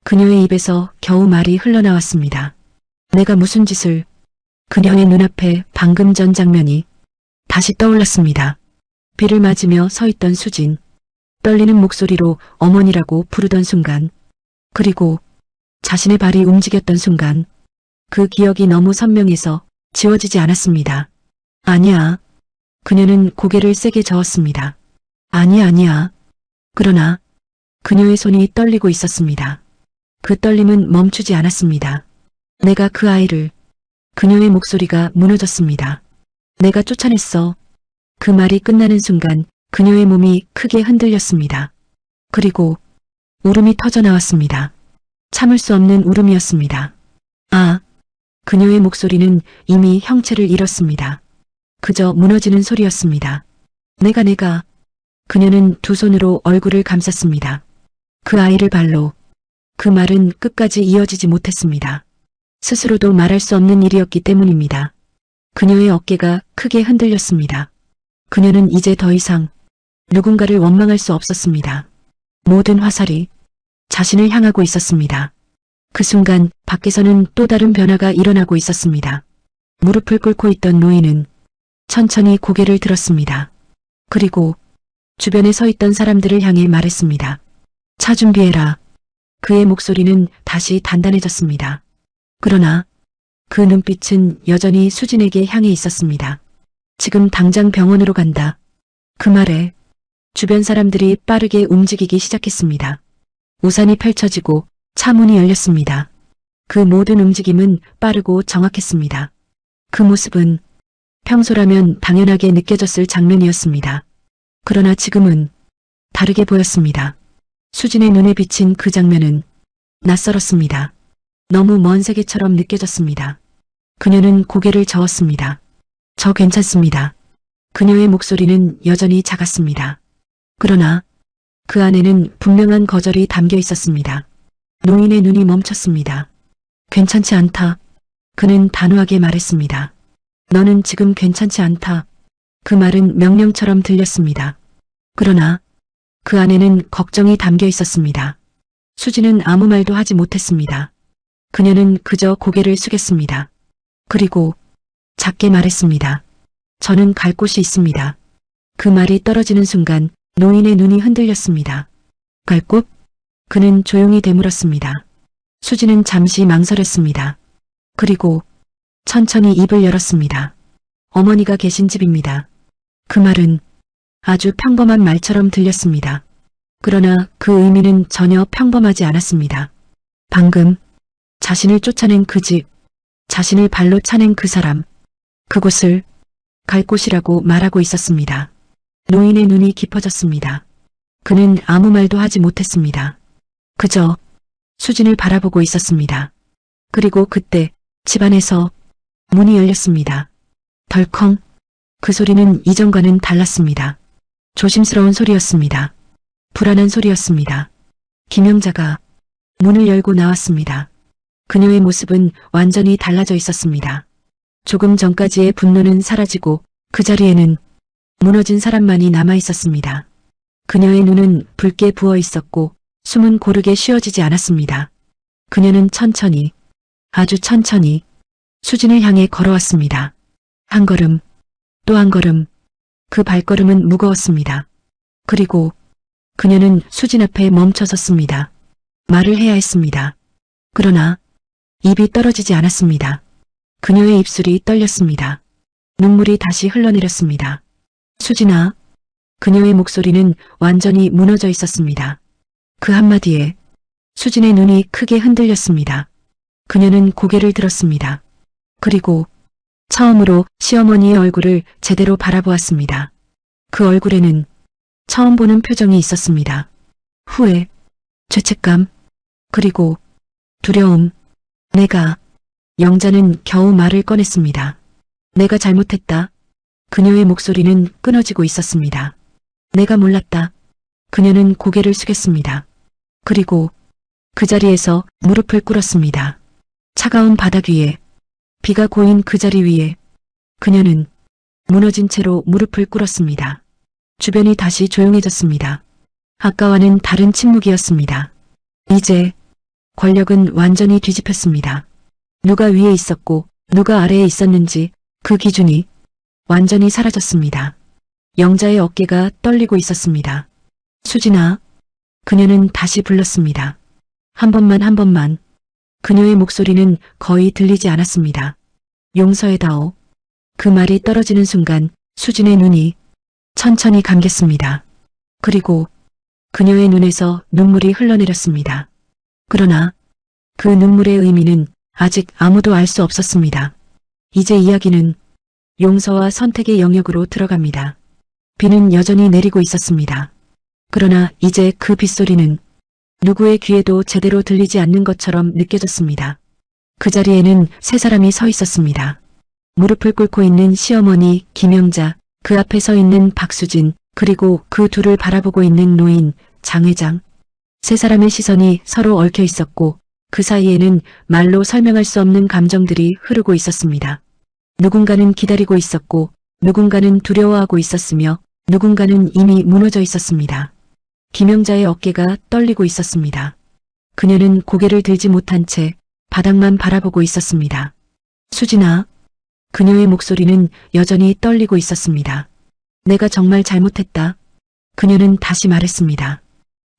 그녀의 입에서 겨우 말이 흘러나왔습니다. 내가 무슨 짓을... 그녀의 눈앞에 방금 전 장면이 다시 떠올랐습니다. 비를 맞으며 서 있던 수진, 떨리는 목소리로 어머니라고 부르던 순간, 그리고 자신의 발이 움직였던 순간, 그 기억이 너무 선명해서 지워지지 않았습니다. 아니야. 그녀는 고개를 세게 저었습니다. 아니야. 그러나 그녀의 손이 떨리고 있었습니다. 그 떨림은 멈추지 않았습니다. 내가 그 아이를... 그녀의 목소리가 무너졌습니다. 내가 쫓아냈어. 그 말이 끝나는 순간 그녀의 몸이 크게 흔들렸습니다. 그리고 울음이 터져나왔습니다. 참을 수 없는 울음이었습니다. 그녀의 목소리는 이미 형체를 잃었습니다. 그저 무너지는 소리였습니다. 내가... 그녀는 두 손으로 얼굴을 감쌌습니다. 그 아이를 발로... 그 말은 끝까지 이어지지 못했습니다. 스스로도 말할 수 없는 일이었기 때문입니다. 그녀의 어깨가 크게 흔들렸습니다. 그녀는 이제 더 이상 누군가를 원망할 수 없었습니다. 모든 화살이 자신을 향하고 있었습니다. 그 순간 밖에서는 또 다른 변화가 일어나고 있었습니다. 무릎을 꿇고 있던 노인은 천천히 고개를 들었습니다. 그리고 주변에 서 있던 사람들을 향해 말했습니다. 차 준비해라. 그의 목소리는 다시 단단해졌습니다. 그러나 그 눈빛은 여전히 수진에게 향해 있었습니다. 지금 당장 병원으로 간다. 그 말에 주변 사람들이 빠르게 움직이기 시작했습니다. 우산이 펼쳐지고 차 문이 열렸습니다. 그 모든 움직임은 빠르고 정확했습니다. 그 모습은 평소라면 당연하게 느껴졌을 장면이었습니다. 그러나 지금은 다르게 보였습니다. 수진의 눈에 비친 그 장면은 낯설었습니다. 너무 먼 세계처럼 느껴졌습니다. 그녀는 고개를 저었습니다. 저 괜찮습니다. 그녀의 목소리는 여전히 작았습니다. 그러나 그 안에는 분명한 거절이 담겨 있었습니다. 노인의 눈이 멈췄습니다. 괜찮지 않다. 그는 단호하게 말했습니다. 너는 지금 괜찮지 않다. 그 말은 명령처럼 들렸습니다. 그러나 그 안에는 걱정이 담겨 있었습니다. 수지는 아무 말도 하지 못했습니다. 그녀는 그저 고개를 숙였습니다. 그리고 작게 말했습니다. 저는 갈 곳이 있습니다. 그 말이 떨어지는 순간 노인의 눈이 흔들렸습니다. 갈곳? 그는 조용히 되물었습니다. 수지는 잠시 망설였습니다. 그리고 천천히 입을 열었습니다. 어머니가 계신 집입니다. 그 말은 아주 평범한 말처럼 들렸습니다. 그러나 그 의미는 전혀 평범하지 않았습니다. 방금 자신을 쫓아낸 그 집, 자신을 발로 차낸 그 사람, 그곳을 갈 곳이라고 말하고 있었습니다. 노인의 눈이 깊어졌습니다. 그는 아무 말도 하지 못했습니다. 그저 수진을 바라보고 있었습니다. 그리고 그때 집안에서 문이 열렸습니다. 덜컹. 그 소리는 이전과는 달랐습니다. 조심스러운 소리였습니다. 불안한 소리였습니다. 김영자가 문을 열고 나왔습니다. 그녀의 모습은 완전히 달라져 있었습니다. 조금 전까지의 분노는 사라지고 그 자리에는 무너진 사람만이 남아 있었습니다. 그녀의 눈은 붉게 부어 있었고 숨은 고르게 쉬어지지 않았습니다. 그녀는 천천히, 아주 천천히 수진을 향해 걸어왔습니다. 한 걸음, 또 한 걸음. 그 발걸음은 무거웠습니다. 그리고 그녀는 수진 앞에 멈춰섰습니다. 말을 해야 했습니다. 그러나 입이 떨어지지 않았습니다. 그녀의 입술이 떨렸습니다. 눈물이 다시 흘러내렸습니다. 수진아. 그녀의 목소리는 완전히 무너져 있었습니다. 그 한마디에 수진의 눈이 크게 흔들렸습니다. 그녀는 고개를 들었습니다. 그리고 처음으로 시어머니의 얼굴을 제대로 바라보았습니다. 그 얼굴에는 처음 보는 표정이 있었습니다. 후회, 죄책감, 그리고 두려움. 영자는 겨우 말을 꺼냈습니다. 내가 잘못했다. 그녀의 목소리는 끊어지고 있었습니다. 내가 몰랐다. 그녀는 고개를 숙였습니다. 그리고 그 자리에서 무릎을 꿇었습니다. 차가운 바닥 위에, 비가 고인 그 자리 위에 그녀는 무너진 채로 무릎을 꿇었습니다. 주변이 다시 조용해졌습니다. 아까와는 다른 침묵이었습니다. 이제 권력은 완전히 뒤집혔습니다. 누가 위에 있었고 누가 아래에 있었는지 그 기준이 완전히 사라졌습니다. 영자의 어깨가 떨리고 있었습니다. 수진아. 그녀는 다시 불렀습니다. 한 번만. 그녀의 목소리는 거의 들리지 않았습니다. 용서해다오. 그 말이 떨어지는 순간 수진의 눈이 천천히 감겼습니다. 그리고 그녀의 눈에서 눈물이 흘러내렸습니다. 그러나 그 눈물의 의미는 아직 아무도 알 수 없었습니다. 이제 이야기는 용서와 선택의 영역으로 들어갑니다. 비는 여전히 내리고 있었습니다. 그러나 이제 그 빗소리는 누구의 귀에도 제대로 들리지 않는 것처럼 느껴졌습니다. 그 자리에는 세 사람이 서 있었습니다. 무릎을 꿇고 있는 시어머니 김영자, 그 앞에 서 있는 박수진, 그리고 그 둘을 바라보고 있는 노인 장 회장. 세 사람의 시선이 서로 얽혀 있었고 그 사이에는 말로 설명할 수 없는 감정들이 흐르고 있었습니다. 누군가는 기다리고 있었고 누군가는 두려워하고 있었으며 누군가는 이미 무너져 있었습니다. 김영자의 어깨가 떨리고 있었습니다. 그녀는 고개를 들지 못한 채 바닥만 바라보고 있었습니다. 수진아. 그녀의 목소리는 여전히 떨리고 있었습니다. 내가 정말 잘못했다. 그녀는 다시 말했습니다.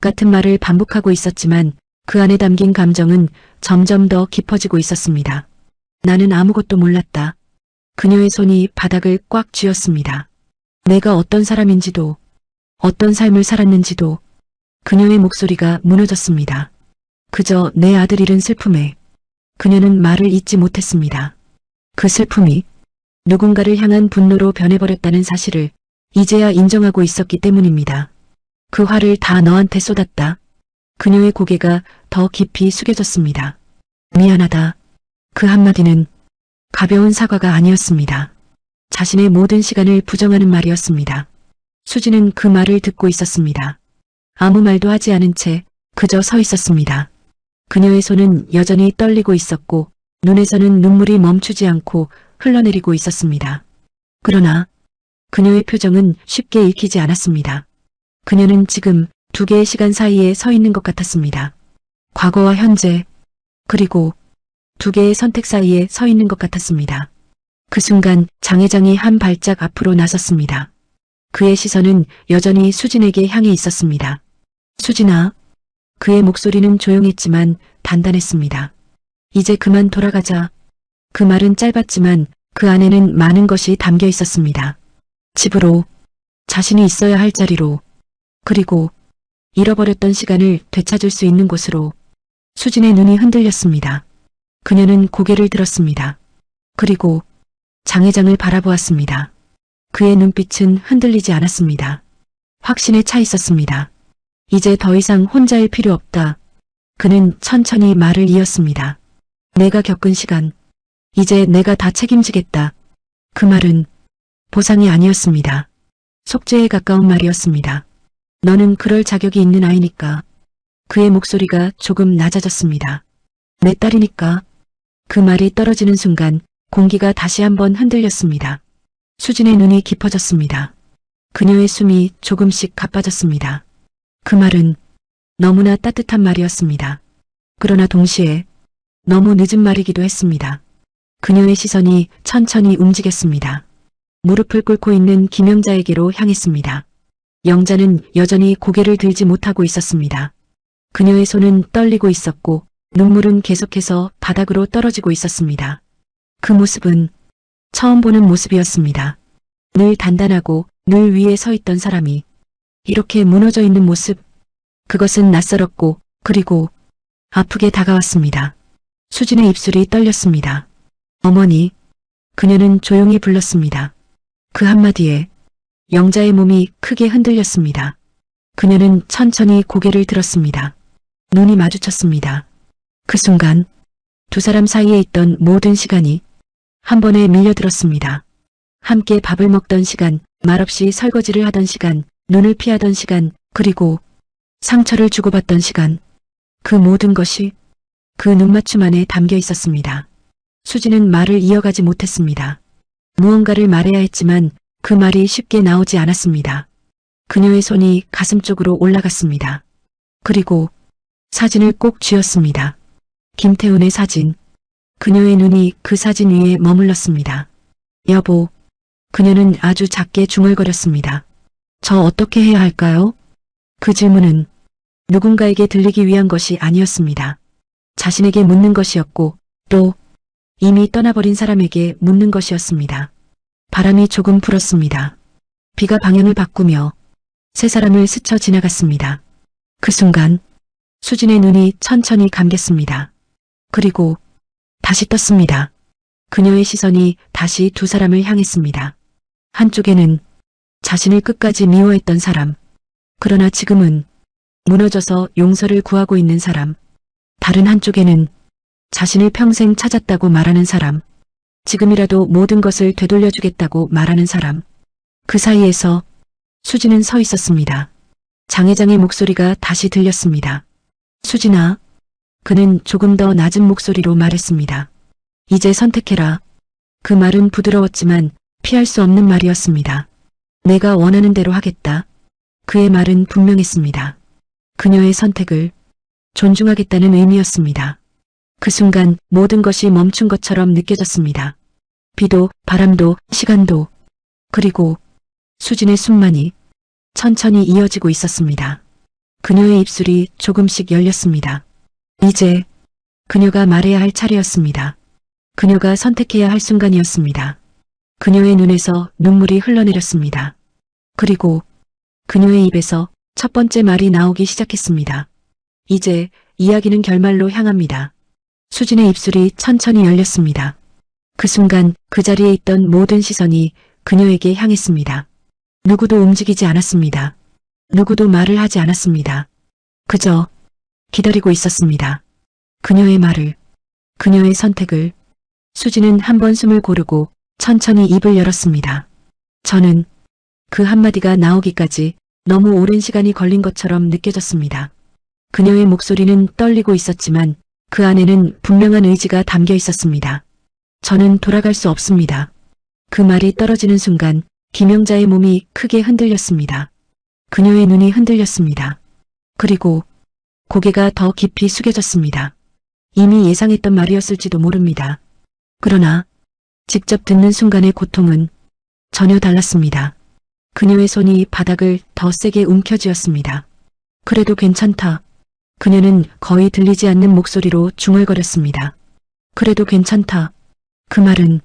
같은 말을 반복하고 있었지만 그 안에 담긴 감정은 점점 더 깊어지고 있었습니다. 나는 아무것도 몰랐다. 그녀의 손이 바닥을 꽉 쥐었습니다. 내가 어떤 사람인지도, 어떤 삶을 살았는지도. 그녀의 목소리가 무너졌습니다. 그저 내 아들 잃은 슬픔에 그녀는 말을 잇지 못했습니다. 그 슬픔이 누군가를 향한 분노로 변해버렸다는 사실을 이제야 인정하고 있었기 때문입니다. 그 화를 다 너한테 쏟았다. 그녀의 고개가 더 깊이 숙여졌습니다. 미안하다. 그 한마디는 가벼운 사과가 아니었습니다. 자신의 모든 시간을 부정하는 말이었습니다. 수지는 그 말을 듣고 있었습니다. 아무 말도 하지 않은 채 그저 서 있었습니다. 그녀의 손은 여전히 떨리고 있었고 눈에서는 눈물이 멈추지 않고 흘러내리고 있었습니다. 그러나 그녀의 표정은 쉽게 읽히지 않았습니다. 그녀는 지금 두 개의 시간 사이에 서 있는 것 같았습니다. 과거와 현재, 그리고 두 개의 선택 사이에 서 있는 것 같았습니다. 그 순간 장 회장이 한 발짝 앞으로 나섰습니다. 그의 시선은 여전히 수진에게 향해 있었습니다. 수진아. 그의 목소리는 조용했지만 단단했습니다. 이제 그만 돌아가자. 그 말은 짧았지만 그 안에는 많은 것이 담겨 있었습니다. 집으로, 자신이 있어야 할 자리로, 그리고 잃어버렸던 시간을 되찾을 수 있는 곳으로. 수진의 눈이 흔들렸습니다. 그녀는 고개를 들었습니다. 그리고 장 회장을 바라보았습니다. 그의 눈빛은 흔들리지 않았습니다. 확신에 차 있었습니다. 이제 더 이상 혼자일 필요 없다. 그는 천천히 말을 이었습니다. 내가 겪은 시간, 이제 내가 다 책임지겠다. 그 말은 보상이 아니었습니다. 속죄에 가까운 말이었습니다. 너는 그럴 자격이 있는 아이니까. 그의 목소리가 조금 낮아졌습니다. 내 딸이니까. 그 말이 떨어지는 순간 공기가 다시 한번 흔들렸습니다. 수진의 눈이 깊어졌습니다. 그녀의 숨이 조금씩 가빠졌습니다. 그 말은 너무나 따뜻한 말이었습니다. 그러나 동시에 너무 늦은 말이기도 했습니다. 그녀의 시선이 천천히 움직였습니다. 무릎을 꿇고 있는 김영자에게로 향했습니다. 영자는 여전히 고개를 들지 못하고 있었습니다. 그녀의 손은 떨리고 있었고 눈물은 계속해서 바닥으로 떨어지고 있었습니다. 그 모습은 처음 보는 모습이었습니다. 늘 단단하고 늘 위에 서 있던 사람이 이렇게 무너져 있는 모습, 그것은 낯설었고 그리고 아프게 다가왔습니다. 수진의 입술이 떨렸습니다. 어머니. 그녀는 조용히 불렀습니다. 그 한마디에 영자의 몸이 크게 흔들렸습니다. 그녀는 천천히 고개를 들었습니다. 눈이 마주쳤습니다. 그 순간 두 사람 사이에 있던 모든 시간이 한 번에 밀려들었습니다. 함께 밥을 먹던 시간, 말없이 설거지를 하던 시간, 눈을 피하던 시간, 그리고 상처를 주고받던 시간. 그 모든 것이 그 눈맞춤 안에 담겨 있었습니다. 수지는 말을 이어가지 못했습니다. 무언가를 말해야 했지만 그 말이 쉽게 나오지 않았습니다. 그녀의 손이 가슴 쪽으로 올라갔습니다. 그리고 사진을 꼭 쥐었습니다. 김태훈의 사진. 그녀의 눈이 그 사진 위에 머물렀습니다. 여보. 그녀는 아주 작게 중얼거렸습니다. 저 어떻게 해야 할까요? 그 질문은 누군가에게 들리기 위한 것이 아니었습니다. 자신에게 묻는 것이었고 또 이미 떠나버린 사람에게 묻는 것이었습니다. 바람이 조금 불었습니다. 비가 방향을 바꾸며 세 사람을 스쳐 지나갔습니다. 그 순간 수진의 눈이 천천히 감겼습니다. 그리고 다시 떴습니다. 그녀의 시선이 다시 두 사람을 향했습니다. 한쪽에는 자신을 끝까지 미워했던 사람, 그러나 지금은 무너져서 용서를 구하고 있는 사람, 다른 한쪽에는 자신을 평생 찾았다고 말하는 사람, 지금이라도 모든 것을 되돌려주겠다고 말하는 사람. 그 사이에서 수진은 서 있었습니다. 장 회장의 목소리가 다시 들렸습니다. 수진아. 그는 조금 더 낮은 목소리로 말했습니다. 이제 선택해라. 그 말은 부드러웠지만 피할 수 없는 말이었습니다. 내가 원하는 대로 하겠다. 그의 말은 분명했습니다. 그녀의 선택을 존중하겠다는 의미였습니다. 그 순간 모든 것이 멈춘 것처럼 느껴졌습니다. 비도, 바람도, 시간도, 그리고 수진의 숨만이 천천히 이어지고 있었습니다. 그녀의 입술이 조금씩 열렸습니다. 이제 그녀가 말해야 할 차례였습니다. 그녀가 선택해야 할 순간이었습니다. 그녀의 눈에서 눈물이 흘러내렸습니다. 그리고 그녀의 입에서 첫 번째 말이 나오기 시작했습니다. 이제 이야기는 결말로 향합니다. 수진의 입술이 천천히 열렸습니다. 그 순간 그 자리에 있던 모든 시선이 그녀에게 향했습니다. 누구도 움직이지 않았습니다. 누구도 말을 하지 않았습니다. 그저 기다리고 있었습니다. 그녀의 말을, 그녀의 선택을. 수진은 한 번 숨을 고르고 천천히 입을 열었습니다. 저는 그 한마디가 나오기까지 너무 오랜 시간이 걸린 것처럼 느껴졌습니다. 그녀의 목소리는 떨리고 있었지만 그 안에는 분명한 의지가 담겨 있었습니다. 저는 돌아갈 수 없습니다. 그 말이 떨어지는 순간 김영자의 몸이 크게 흔들렸습니다. 그녀의 눈이 흔들렸습니다. 그리고 고개가 더 깊이 숙여졌습니다. 이미 예상했던 말이었을지도 모릅니다. 그러나 직접 듣는 순간의 고통은 전혀 달랐습니다. 그녀의 손이 바닥을 더 세게 움켜쥐었습니다. 그래도 괜찮다. 그녀는 거의 들리지 않는 목소리로 중얼거렸습니다. 그래도 괜찮다. 그 말은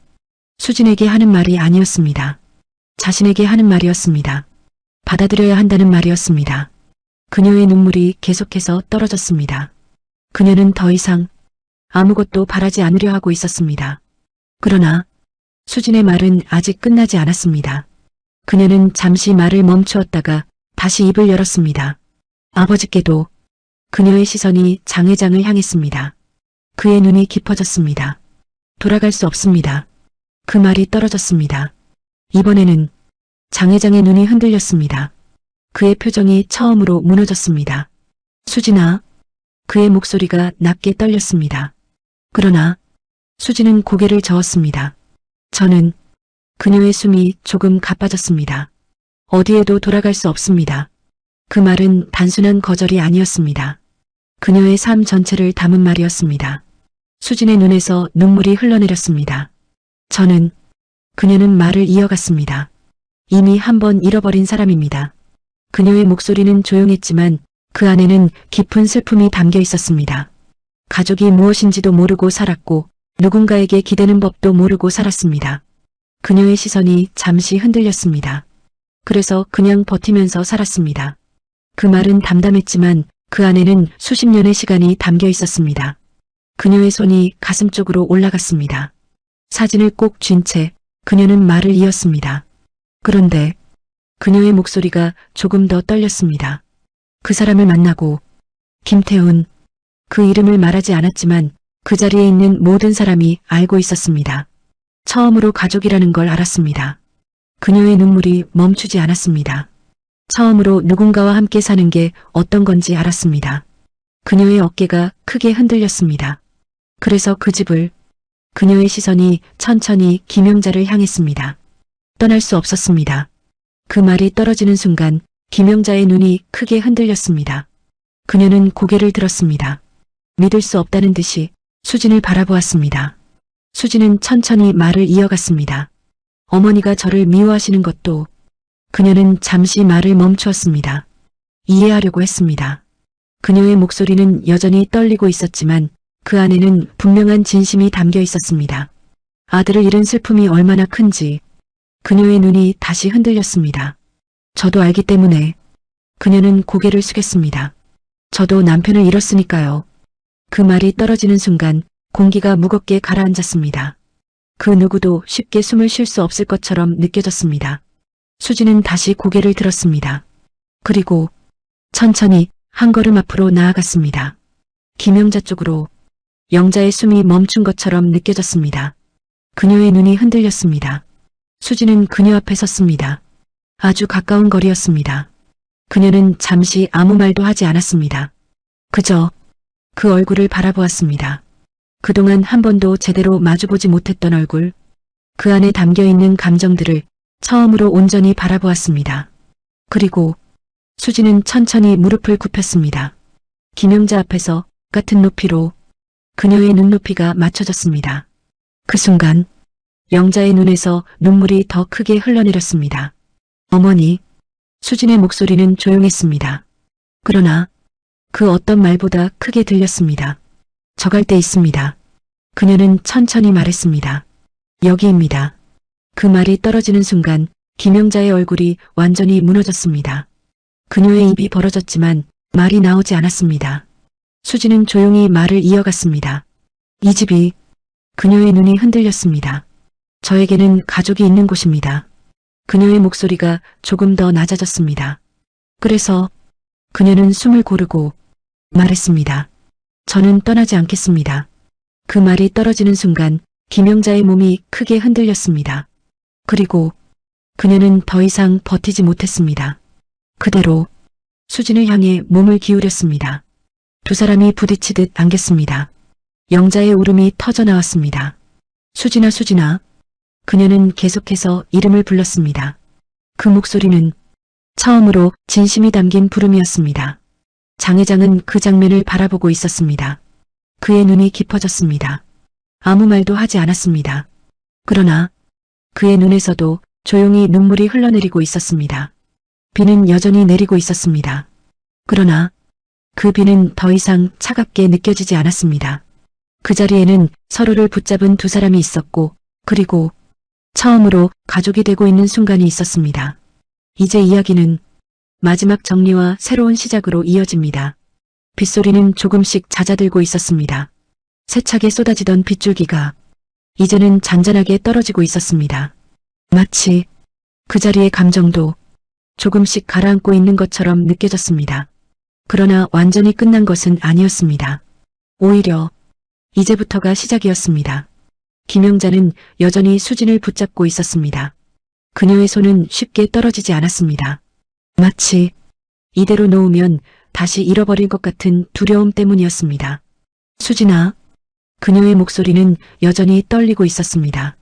수진에게 하는 말이 아니었습니다. 자신에게 하는 말이었습니다. 받아들여야 한다는 말이었습니다. 그녀의 눈물이 계속해서 떨어졌습니다. 그녀는 더 이상 아무것도 바라지 않으려 하고 있었습니다. 그러나 수진의 말은 아직 끝나지 않았습니다. 그녀는 잠시 말을 멈추었다가 다시 입을 열었습니다. 아버지께도. 그녀의 시선이 장 회장을 향했습니다. 그의 눈이 깊어졌습니다. 돌아갈 수 없습니다. 그 말이 떨어졌습니다. 이번에는 장 회장의 눈이 흔들렸습니다. 그의 표정이 처음으로 무너졌습니다. 수진아. 그의 목소리가 낮게 떨렸습니다. 그러나 수진은 고개를 저었습니다. 저는 그녀의 숨이 조금 가빠졌습니다. 어디에도 돌아갈 수 없습니다. 그 말은 단순한 거절이 아니었습니다. 그녀의 삶 전체를 담은 말이었습니다. 수진의 눈에서 눈물이 흘러내렸습니다. 그녀는 말을 이어갔습니다. 이미 한 번 잃어버린 사람입니다. 그녀의 목소리는 조용했지만 그 안에는 깊은 슬픔이 담겨 있었습니다. 가족이 무엇인지도 모르고 살았고 누군가에게 기대는 법도 모르고 살았습니다. 그녀의 시선이 잠시 흔들렸습니다. 그래서 그냥 버티면서 살았습니다. 그 말은 담담했지만 그 안에는 수십 년의 시간이 담겨 있었습니다. 그녀의 손이 가슴 쪽으로 올라갔습니다. 사진을 꼭 쥔 채 그녀는 말을 이었습니다. 그런데 그녀의 목소리가 조금 더 떨렸습니다. 그 사람을 만나고 김태훈, 그 이름을 말하지 않았지만 그 자리에 있는 모든 사람이 알고 있었습니다. 처음으로 가족이라는 걸 알았습니다. 그녀의 눈물이 멈추지 않았습니다. 처음으로 누군가와 함께 사는 게 어떤 건지 알았습니다. 그녀의 어깨가 크게 흔들렸습니다. 그래서 그 집을, 그녀의 시선이 천천히 김영자를 향했습니다. 떠날 수 없었습니다. 그 말이 떨어지는 순간 김영자의 눈이 크게 흔들렸습니다. 그녀는 고개를 들었습니다. 믿을 수 없다는 듯이 수진을 바라보았습니다. 수진은 천천히 말을 이어갔습니다. 어머니가 저를 미워하시는 것도. 그녀는 잠시 말을 멈추었습니다. 이해하려고 했습니다. 그녀의 목소리는 여전히 떨리고 있었지만 그 안에는 분명한 진심이 담겨 있었습니다. 아들을 잃은 슬픔이 얼마나 큰지. 그녀의 눈이 다시 흔들렸습니다. 저도 알기 때문에. 그녀는 고개를 숙였습니다. 저도 남편을 잃었으니까요. 그 말이 떨어지는 순간 공기가 무겁게 가라앉았습니다. 그 누구도 쉽게 숨을 쉴 수 없을 것처럼 느껴졌습니다. 수진은 다시 고개를 들었습니다. 그리고 천천히 한 걸음 앞으로 나아갔습니다. 김영자 쪽으로. 영자의 숨이 멈춘 것처럼 느껴졌습니다. 그녀의 눈이 흔들렸습니다. 수진은 그녀 앞에 섰습니다. 아주 가까운 거리였습니다. 그녀는 잠시 아무 말도 하지 않았습니다. 그저 그 얼굴을 바라보았습니다. 그동안 한 번도 제대로 마주보지 못했던 얼굴, 그 안에 담겨있는 감정들을 처음으로 온전히 바라보았습니다. 그리고 수진은 천천히 무릎을 굽혔습니다. 김영자 앞에서 같은 높이로 그녀의 눈높이가 맞춰졌습니다. 그 순간 영자의 눈에서 눈물이 더 크게 흘러내렸습니다. 어머니. 수진의 목소리는 조용했습니다. 그러나 그 어떤 말보다 크게 들렸습니다. 저 갈 데 있습니다. 그녀는 천천히 말했습니다. 여기입니다. 그 말이 떨어지는 순간 김영자의 얼굴이 완전히 무너졌습니다. 그녀의 입이 벌어졌지만 말이 나오지 않았습니다. 수진은 조용히 말을 이어갔습니다. 이 집이. 그녀의 눈이 흔들렸습니다. 저에게는 가족이 있는 곳입니다. 그녀의 목소리가 조금 더 낮아졌습니다. 그래서 그녀는 숨을 고르고 말했습니다. 저는 떠나지 않겠습니다. 그 말이 떨어지는 순간 김영자의 몸이 크게 흔들렸습니다. 그리고 그녀는 더 이상 버티지 못했습니다. 그대로 수진을 향해 몸을 기울였습니다. 두 사람이 부딪히듯 안겼습니다. 영자의 울음이 터져나왔습니다. 수진아, 수진아. 그녀는 계속해서 이름을 불렀습니다. 그 목소리는 처음으로 진심이 담긴 부름이었습니다. 장 회장은 그 장면을 바라보고 있었습니다. 그의 눈이 깊어졌습니다. 아무 말도 하지 않았습니다. 그러나 그의 눈에서도 조용히 눈물이 흘러내리고 있었습니다. 비는 여전히 내리고 있었습니다. 그러나 그 비는 더 이상 차갑게 느껴지지 않았습니다. 그 자리에는 서로를 붙잡은 두 사람이 있었고, 그리고 처음으로 가족이 되고 있는 순간이 있었습니다. 이제 이야기는 마지막 정리와 새로운 시작으로 이어집니다. 빗소리는 조금씩 잦아들고 있었습니다. 세차게 쏟아지던 빗줄기가 이제는 잔잔하게 떨어지고 있었습니다. 마치 그 자리의 감정도 조금씩 가라앉고 있는 것처럼 느껴졌습니다. 그러나 완전히 끝난 것은 아니었습니다. 오히려 이제부터가 시작이었습니다. 김영자는 여전히 수진을 붙잡고 있었습니다. 그녀의 손은 쉽게 떨어지지 않았습니다. 마치 이대로 놓으면 다시 잃어버릴 것 같은 두려움 때문이었습니다. 수진아, 그녀의 목소리는 여전히 떨리고 있었습니다.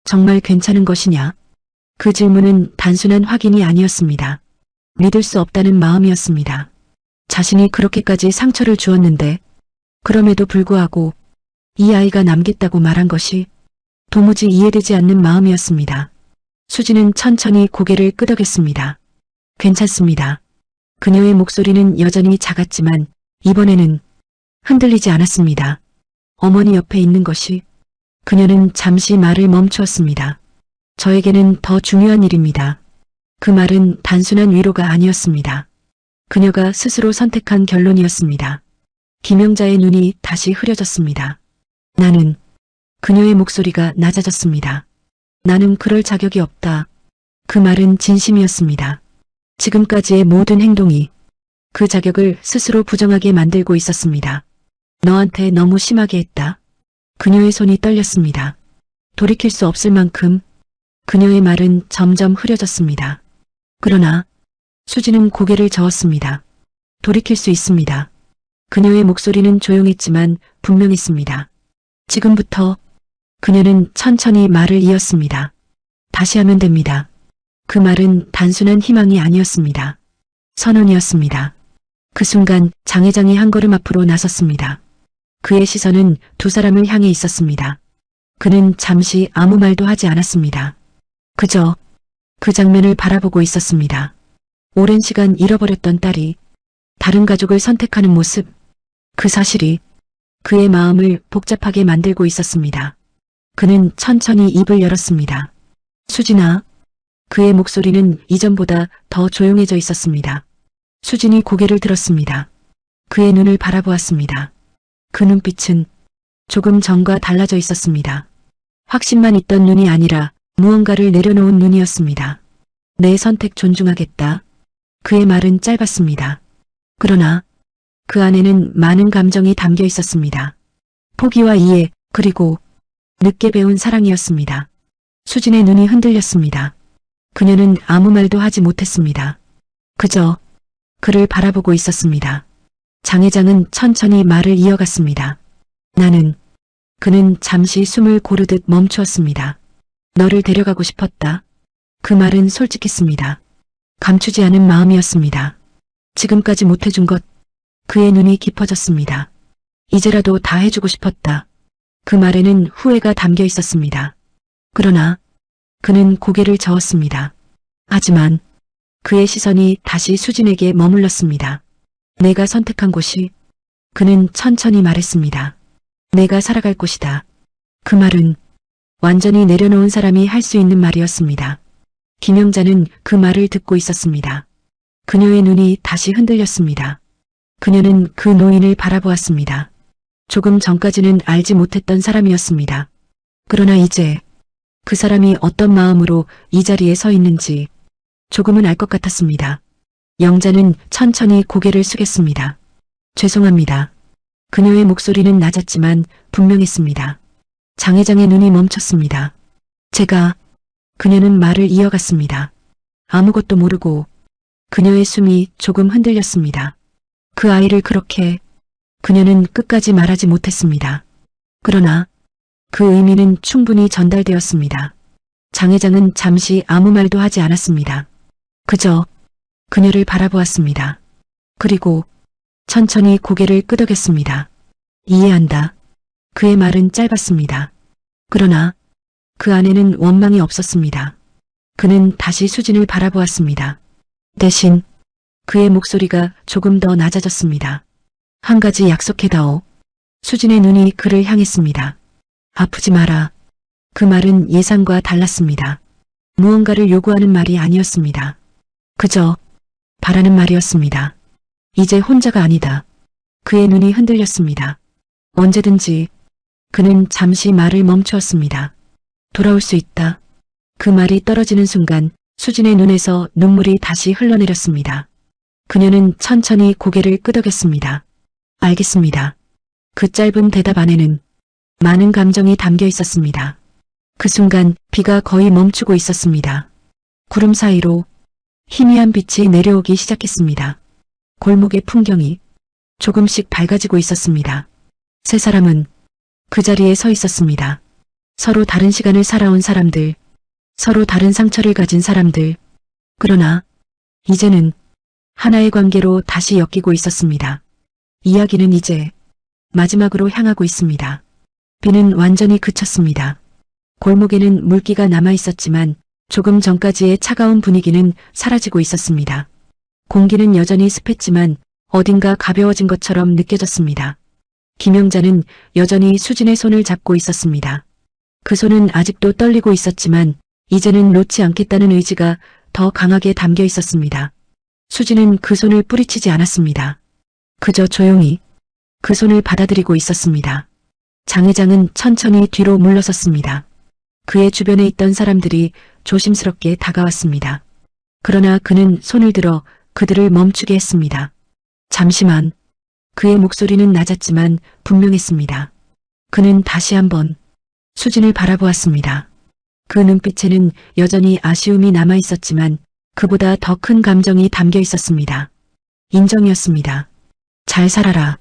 정말 괜찮은 것이냐? 그 질문은 단순한 확인이 아니었습니다. 믿을 수 없다는 마음이었습니다. 자신이 그렇게까지 상처를 주었는데 그럼에도 불구하고 이 아이가 남겠다고 말한 것이 도무지 이해되지 않는 마음이었습니다. 수지는 천천히 고개를 끄덕였습니다. 괜찮습니다. 그녀의 목소리는 여전히 작았지만 이번에는 흔들리지 않았습니다. 어머니 옆에 있는 것이 그녀는 잠시 말을 멈추었습니다. 저에게는 더 중요한 일입니다. 그 말은 단순한 위로가 아니었습니다. 그녀가 스스로 선택한 결론이었습니다. 김영자의 눈이 다시 흐려졌습니다. 나는 그녀의 목소리가 낮아졌습니다. 나는 그럴 자격이 없다. 그 말은 진심이었습니다. 지금까지의 모든 행동이 그 자격을 스스로 부정하게 만들고 있었습니다. 너한테 너무 심하게 했다. 그녀의 손이 떨렸습니다. 돌이킬 수 없을 만큼 그녀의 말은 점점 흐려졌습니다. 그러나 수지는 고개를 저었습니다. 돌이킬 수 있습니다. 그녀의 목소리는 조용했지만 분명했습니다. 지금부터 그녀는 천천히 말을 이었습니다. 다시 하면 됩니다. 그 말은 단순한 희망이 아니었습니다. 선언이었습니다. 그 순간 장 회장이 한 걸음 앞으로 나섰습니다. 그의 시선은 두 사람을 향해 있었습니다. 그는 잠시 아무 말도 하지 않았습니다. 그저 그 장면을 바라보고 있었습니다. 오랜 시간 잃어버렸던 딸이 다른 가족을 선택하는 모습, 그 사실이 그의 마음을 복잡하게 만들고 있었습니다. 그는 천천히 입을 열었습니다. 수진아. 그의 목소리는 이전보다 더 조용해져 있었습니다. 수진이 고개를 들었습니다. 그의 눈을 바라보았습니다. 그 눈빛은 조금 전과 달라져 있었습니다. 확신만 있던 눈이 아니라 무언가를 내려놓은 눈이었습니다. 내 선택 존중하겠다. 그의 말은 짧았습니다. 그러나 그 안에는 많은 감정이 담겨 있었습니다. 포기와 이해, 그리고 늦게 배운 사랑이었습니다. 수진의 눈이 흔들렸습니다. 그녀는 아무 말도 하지 못했습니다. 그저 그를 바라보고 있었습니다. 장 회장은 천천히 말을 이어갔습니다. 그는 잠시 숨을 고르듯 멈추었습니다. 너를 데려가고 싶었다. 그 말은 솔직했습니다. 감추지 않은 마음이었습니다. 지금까지 못해준 것, 그의 눈이 깊어졌습니다. 이제라도 다 해주고 싶었다. 그 말에는 후회가 담겨 있었습니다. 그러나 그는 고개를 저었습니다. 하지만 그의 시선이 다시 수진에게 머물렀습니다. 내가 선택한 곳이, 그는 천천히 말했습니다. 내가 살아갈 곳이다. 그 말은 완전히 내려놓은 사람이 할 수 있는 말이었습니다. 김영자는 그 말을 듣고 있었습니다. 그녀의 눈이 다시 흔들렸습니다. 그녀는 그 노인을 바라보았습니다. 조금 전까지는 알지 못했던 사람이었습니다. 그러나 이제 그 사람이 어떤 마음으로 이 자리에 서 있는지 조금은 알 것 같았습니다. 영자는 천천히 고개를 숙였습니다. 죄송합니다. 그녀의 목소리는 낮았지만 분명했습니다. 장 회장의 눈이 멈췄습니다. 그녀는 말을 이어갔습니다. 아무것도 모르고 그녀의 숨이 조금 흔들렸습니다. 그 아이를 그렇게, 그녀는 끝까지 말하지 못했습니다. 그러나 그 의미는 충분히 전달되었습니다. 장 회장은 잠시 아무 말도 하지 않았습니다. 그저 그녀를 바라보았습니다. 그리고 천천히 고개를 끄덕였습니다. 이해한다. 그의 말은 짧았습니다. 그러나 그 안에는 원망이 없었습니다. 그는 다시 수진을 바라보았습니다. 대신 그의 목소리가 조금 더 낮아졌습니다. 한 가지 약속해다오. 수진의 눈이 그를 향했습니다. 아프지 마라. 그 말은 예상과 달랐습니다. 무언가를 요구하는 말이 아니었습니다. 그저 바라는 말이었습니다. 이제 혼자가 아니다. 그의 눈이 흔들렸습니다. 언제든지. 그는 잠시 말을 멈추었습니다. 돌아올 수 있다. 그 말이 떨어지는 순간 수진의 눈에서 눈물이 다시 흘러내렸습니다. 그녀는 천천히 고개를 끄덕였습니다. 알겠습니다. 그 짧은 대답 안에는 많은 감정이 담겨 있었습니다. 그 순간 비가 거의 멈추고 있었습니다. 구름 사이로 희미한 빛이 내려오기 시작했습니다. 골목의 풍경이 조금씩 밝아지고 있었습니다. 세 사람은 그 자리에 서 있었습니다. 서로 다른 시간을 살아온 사람들, 서로 다른 상처를 가진 사람들. 그러나 이제는 하나의 관계로 다시 엮이고 있었습니다. 이야기는 이제 마지막으로 향하고 있습니다. 비는 완전히 그쳤습니다. 골목에는 물기가 남아 있었지만 조금 전까지의 차가운 분위기는 사라지고 있었습니다. 공기는 여전히 습했지만 어딘가 가벼워진 것처럼 느껴졌습니다. 김영자는 여전히 수진의 손을 잡고 있었습니다. 그 손은 아직도 떨리고 있었지만 이제는 놓지 않겠다는 의지가 더 강하게 담겨 있었습니다. 수진은 그 손을 뿌리치지 않았습니다. 그저 조용히 그 손을 받아들이고 있었습니다. 장 회장은 천천히 뒤로 물러섰습니다. 그의 주변에 있던 사람들이 조심스럽게 다가왔습니다. 그러나 그는 손을 들어 그들을 멈추게 했습니다. 잠시만. 그의 목소리는 낮았지만 분명했습니다. 그는 다시 한번 수진을 바라보았습니다. 그 눈빛에는 여전히 아쉬움이 남아 있었지만 그보다 더 큰 감정이 담겨 있었습니다. 인정이었습니다. 잘 살아라.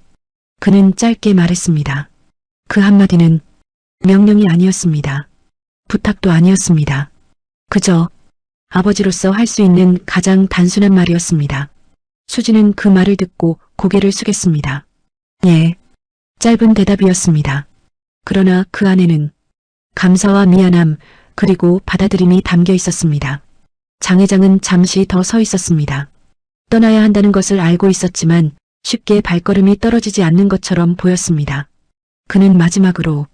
그는 짧게 말했습니다. 그 한마디는 명령이 아니었습니다. 부탁도 아니었습니다. 그저 아버지로서 할 수 있는 가장 단순한 말이었습니다. 수진은 그 말을 듣고 고개를 숙였습니다. 예. 짧은 대답이었습니다. 그러나 그 안에는 감사와 미안함 그리고 받아들임이 담겨 있었습니다. 장 회장은 잠시 더 서 있었습니다. 떠나야 한다는 것을 알고 있었지만 쉽게 발걸음이 떨어지지 않는 것처럼 보였습니다. 그는 마지막으로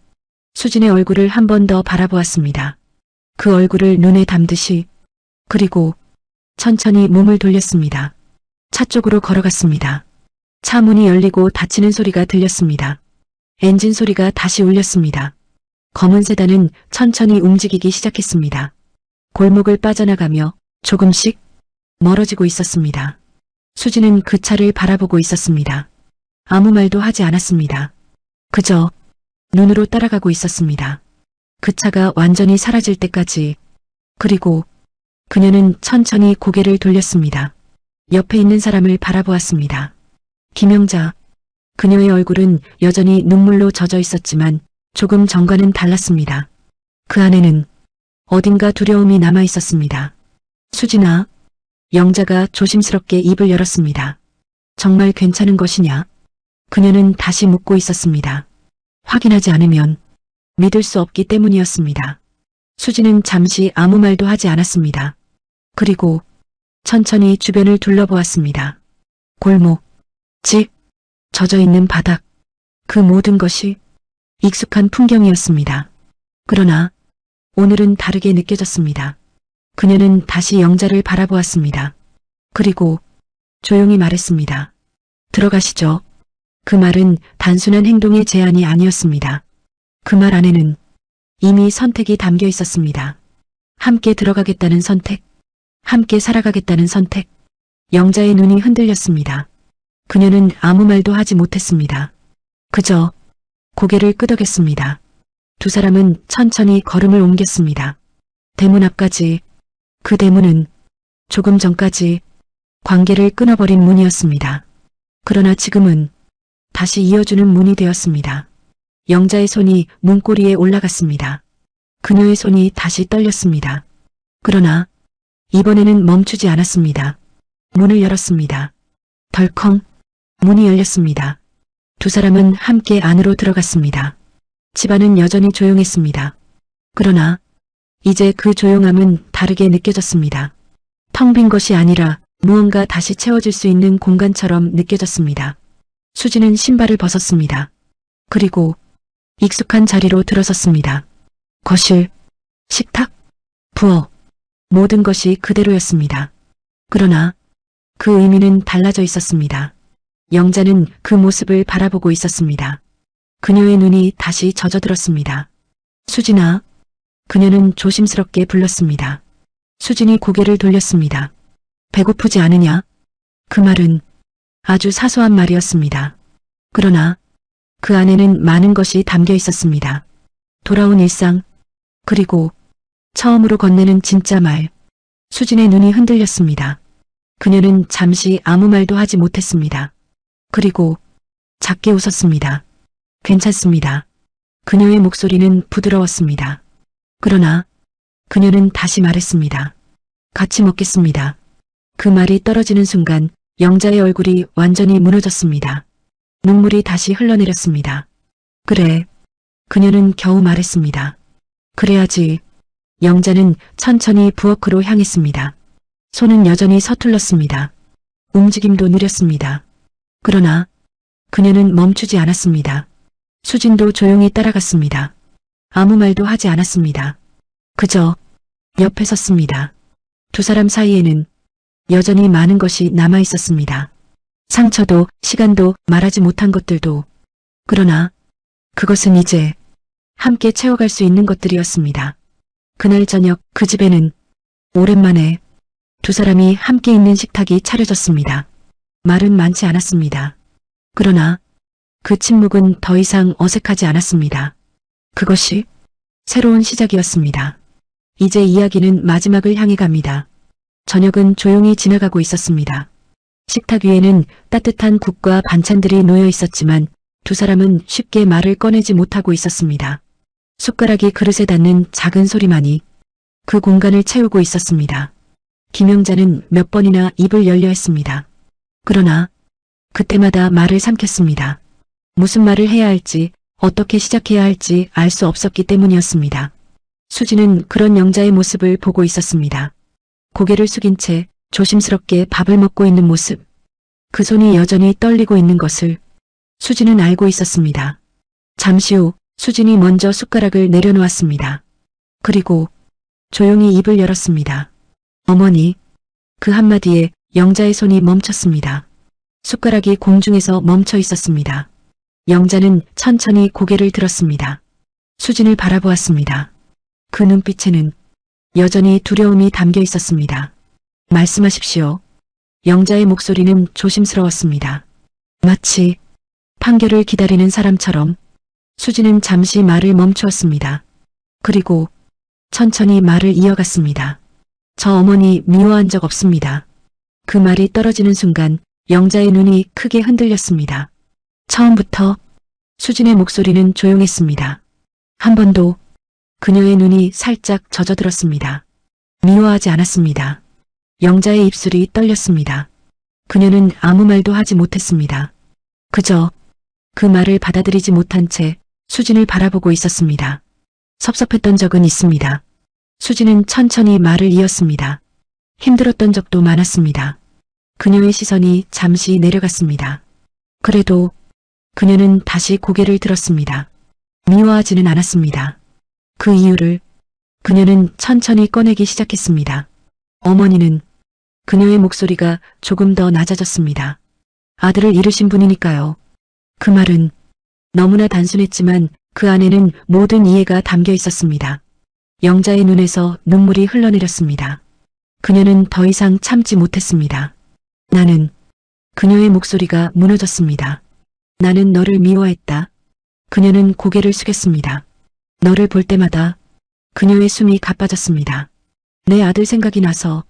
수진의 얼굴을 한 번 더 바라보았습니다. 그 얼굴을 눈에 담듯이. 그리고 천천히 몸을 돌렸습니다. 차 쪽으로 걸어갔습니다. 차 문이 열리고 닫히는 소리가 들렸습니다. 엔진 소리가 다시 울렸습니다. 검은 세단은 천천히 움직이기 시작했습니다. 골목을 빠져나가며 조금씩 멀어지고 있었습니다. 수진은 그 차를 바라보고 있었습니다. 아무 말도 하지 않았습니다. 그저 눈으로 따라가고 있었습니다. 그 차가 완전히 사라질 때까지. 그리고 그녀는 천천히 고개를 돌렸습니다. 옆에 있는 사람을 바라보았습니다. 김영자. 그녀의 얼굴은 여전히 눈물로 젖어 있었지만 조금 전과는 달랐습니다. 그 안에는 어딘가 두려움이 남아 있었습니다. 수진아. 영자가 조심스럽게 입을 열었습니다. 정말 괜찮은 것이냐? 그녀는 다시 묻고 있었습니다. 확인하지 않으면 믿을 수 없기 때문이었습니다. 수진은 잠시 아무 말도 하지 않았습니다. 그리고 천천히 주변을 둘러보았습니다. 골목, 집, 젖어있는 바닥, 그 모든 것이 익숙한 풍경이었습니다. 그러나 오늘은 다르게 느껴졌습니다. 그녀는 다시 영자를 바라보았습니다. 그리고 조용히 말했습니다. 들어가시죠. 그 말은 단순한 행동의 제안이 아니었습니다. 그 말 안에는 이미 선택이 담겨 있었습니다. 함께 들어가겠다는 선택, 함께 살아가겠다는 선택. 영자의 눈이 흔들렸습니다. 그녀는 아무 말도 하지 못했습니다. 그저 고개를 끄덕였습니다. 두 사람은 천천히 걸음을 옮겼습니다. 대문 앞까지. 그 대문은 조금 전까지 관계를 끊어버린 문이었습니다. 그러나 지금은 다시 이어주는 문이 되었습니다. 영자의 손이 문고리에 올라갔습니다. 그녀의 손이 다시 떨렸습니다. 그러나 이번에는 멈추지 않았습니다. 문을 열었습니다. 덜컹 문이 열렸습니다. 두 사람은 함께 안으로 들어갔습니다. 집안은 여전히 조용했습니다. 그러나 이제 그 조용함은 다르게 느껴졌습니다. 텅 빈 것이 아니라 무언가 다시 채워질 수 있는 공간처럼 느껴졌습니다. 수지는 신발을 벗었습니다. 그리고 익숙한 자리로 들어섰습니다. 거실, 식탁, 부엌, 모든 것이 그대로였습니다. 그러나 그 의미는 달라져 있었습니다. 영자는 그 모습을 바라보고 있었습니다. 그녀의 눈이 다시 젖어들었습니다. 수진아. 그녀는 조심스럽게 불렀습니다. 수진이 고개를 돌렸습니다. 배고프지 않으냐? 그 말은 아주 사소한 말이었습니다. 그러나 그 안에는 많은 것이 담겨 있었습니다. 돌아온 일상, 그리고 처음으로 건네는 진짜 말. 수진의 눈이 흔들렸습니다. 그녀는 잠시 아무 말도 하지 못했습니다. 그리고 작게 웃었습니다. 괜찮습니다. 그녀의 목소리는 부드러웠습니다. 그러나 그녀는 다시 말했습니다. 같이 먹겠습니다. 그 말이 떨어지는 순간 영자의 얼굴이 완전히 무너졌습니다. 눈물이 다시 흘러내렸습니다. 그래. 그녀는 겨우 말했습니다. 그래야지. 영자는 천천히 부엌으로 향했습니다. 손은 여전히 서툴렀습니다. 움직임도 느렸습니다. 그러나 그녀는 멈추지 않았습니다. 수진도 조용히 따라갔습니다. 아무 말도 하지 않았습니다. 그저 옆에 섰습니다. 두 사람 사이에는 여전히 많은 것이 남아 있었습니다. 상처도, 시간도, 말하지 못한 것들도. 그러나 그것은 이제 함께 채워갈 수 있는 것들이었습니다. 그날 저녁 그 집에는 오랜만에 두 사람이 함께 있는 식탁이 차려졌습니다. 말은 많지 않았습니다. 그러나 그 침묵은 더 이상 어색하지 않았습니다. 그것이 새로운 시작이었습니다. 이제 이야기는 마지막을 향해 갑니다. 저녁은 조용히 지나가고 있었습니다. 식탁 위에는 따뜻한 국과 반찬들이 놓여 있었지만 두 사람은 쉽게 말을 꺼내지 못하고 있었습니다. 숟가락이 그릇에 닿는 작은 소리만이 그 공간을 채우고 있었습니다. 김영자는 몇 번이나 입을 열려 했습니다. 그러나 그때마다 말을 삼켰습니다. 무슨 말을 해야 할지, 어떻게 시작해야 할지 알 수 없었기 때문이었습니다. 수지는 그런 영자의 모습을 보고 있었습니다. 고개를 숙인 채 조심스럽게 밥을 먹고 있는 모습. 그 손이 여전히 떨리고 있는 것을 수지는 알고 있었습니다. 잠시 후 수진이 먼저 숟가락을 내려놓았습니다. 그리고 조용히 입을 열었습니다. 어머니. 그 한마디에 영자의 손이 멈췄습니다. 숟가락이 공중에서 멈춰 있었습니다. 영자는 천천히 고개를 들었습니다. 수진을 바라보았습니다. 그 눈빛에는 여전히 두려움이 담겨 있었습니다. 말씀하십시오. 영자의 목소리는 조심스러웠습니다. 마치 판결을 기다리는 사람처럼. 수진은 잠시 말을 멈추었습니다. 그리고 천천히 말을 이어갔습니다. 저 어머니 미워한 적 없습니다. 그 말이 떨어지는 순간 영자의 눈이 크게 흔들렸습니다. 처음부터. 수진의 목소리는 조용했습니다. 한 번도. 그녀의 눈이 살짝 젖어들었습니다. 미워하지 않았습니다. 영자의 입술이 떨렸습니다. 그녀는 아무 말도 하지 못했습니다. 그저 그 말을 받아들이지 못한 채 수진을 바라보고 있었습니다. 섭섭했던 적은 있습니다. 수진은 천천히 말을 이었습니다. 힘들었던 적도 많았습니다. 그녀의 시선이 잠시 내려갔습니다. 그래도 그녀는 다시 고개를 들었습니다. 미워하지는 않았습니다. 그 이유를 그녀는 천천히 꺼내기 시작했습니다. 어머니는. 그녀의 목소리가 조금 더 낮아졌습니다. 아들을 잃으신 분이니까요. 그 말은 너무나 단순했지만 그 안에는 모든 이해가 담겨 있었습니다. 영자의 눈에서 눈물이 흘러내렸습니다. 그녀는 더 이상 참지 못했습니다. 나는. 그녀의 목소리가 무너졌습니다. 나는 너를 미워했다. 그녀는 고개를 숙였습니다. 너를 볼 때마다. 그녀의 숨이 가빠졌습니다. 내 아들 생각이 나서.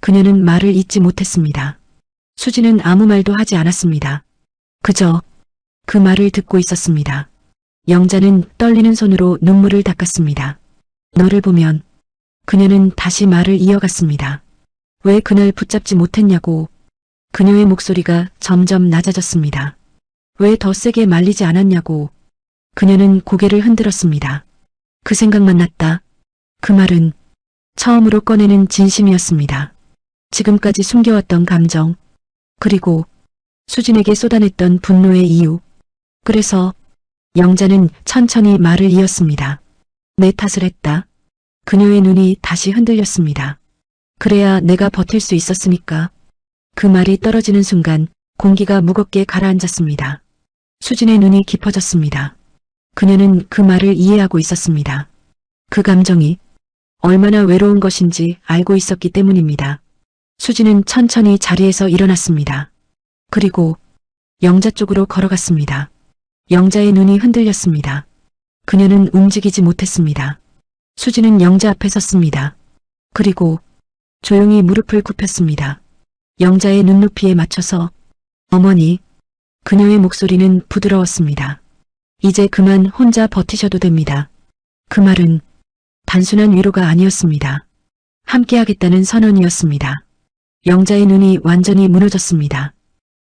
그녀는 말을 잇지 못했습니다. 수지는 아무 말도 하지 않았습니다. 그저 그 말을 듣고 있었습니다. 영자는 떨리는 손으로 눈물을 닦았습니다. 너를 보면. 그녀는 다시 말을 이어갔습니다. 왜 그날 붙잡지 못했냐고. 그녀의 목소리가 점점 낮아졌습니다. 왜 더 세게 말리지 않았냐고. 그녀는 고개를 흔들었습니다. 그 생각만 났다. 그 말은 처음으로 꺼내는 진심이었습니다. 지금까지 숨겨왔던 감정, 그리고 수진에게 쏟아냈던 분노의 이유. 그래서 영자는 천천히 말을 이었습니다. 내 탓을 했다. 그녀의 눈이 다시 흔들렸습니다. 그래야 내가 버틸 수 있었으니까. 그 말이 떨어지는 순간 공기가 무겁게 가라앉았습니다. 수진의 눈이 깊어졌습니다. 그녀는 그 말을 이해하고 있었습니다. 그 감정이 얼마나 외로운 것인지 알고 있었기 때문입니다. 수진은 천천히 자리에서 일어났습니다. 그리고 영자 쪽으로 걸어갔습니다. 영자의 눈이 흔들렸습니다. 그녀는 움직이지 못했습니다. 수진은 영자 앞에 섰습니다. 그리고 조용히 무릎을 굽혔습니다. 영자의 눈높이에 맞춰서 어머니, 그녀의 목소리는 부드러웠습니다. 이제 그만 혼자 버티셔도 됩니다. 그 말은 단순한 위로가 아니었습니다. 함께하겠다는 선언이었습니다. 영자의 눈이 완전히 무너졌습니다.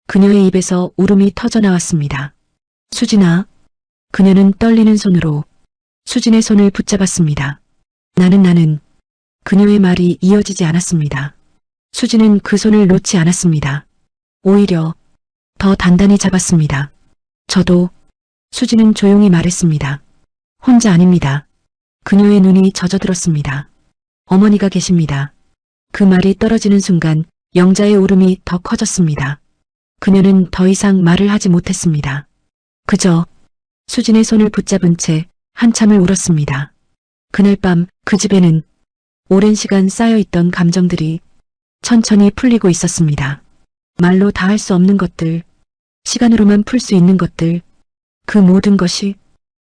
그녀의 입에서 울음이 터져나왔습니다. 수진아. 그녀는 떨리는 손으로 수진의 손을 붙잡았습니다. 나는 그녀의 말이 이어지지 않았습니다. 수진은 그 손을 놓지 않았습니다. 오히려 더 단단히 잡았습니다. 저도. 수진은 조용히 말했습니다. 혼자 아닙니다. 그녀의 눈이 젖어들었습니다. 어머니가 계십니다. 그 말이 떨어지는 순간 영자의 울음이 더 커졌습니다. 그녀는 더 이상 말을 하지 못했습니다. 그저 수진의 손을 붙잡은 채 한참을 울었습니다. 그날 밤 그 집에는 오랜 시간 쌓여있던 감정들이 천천히 풀리고 있었습니다. 말로 다 할 수 없는 것들, 시간으로만 풀 수 있는 것들, 그 모든 것이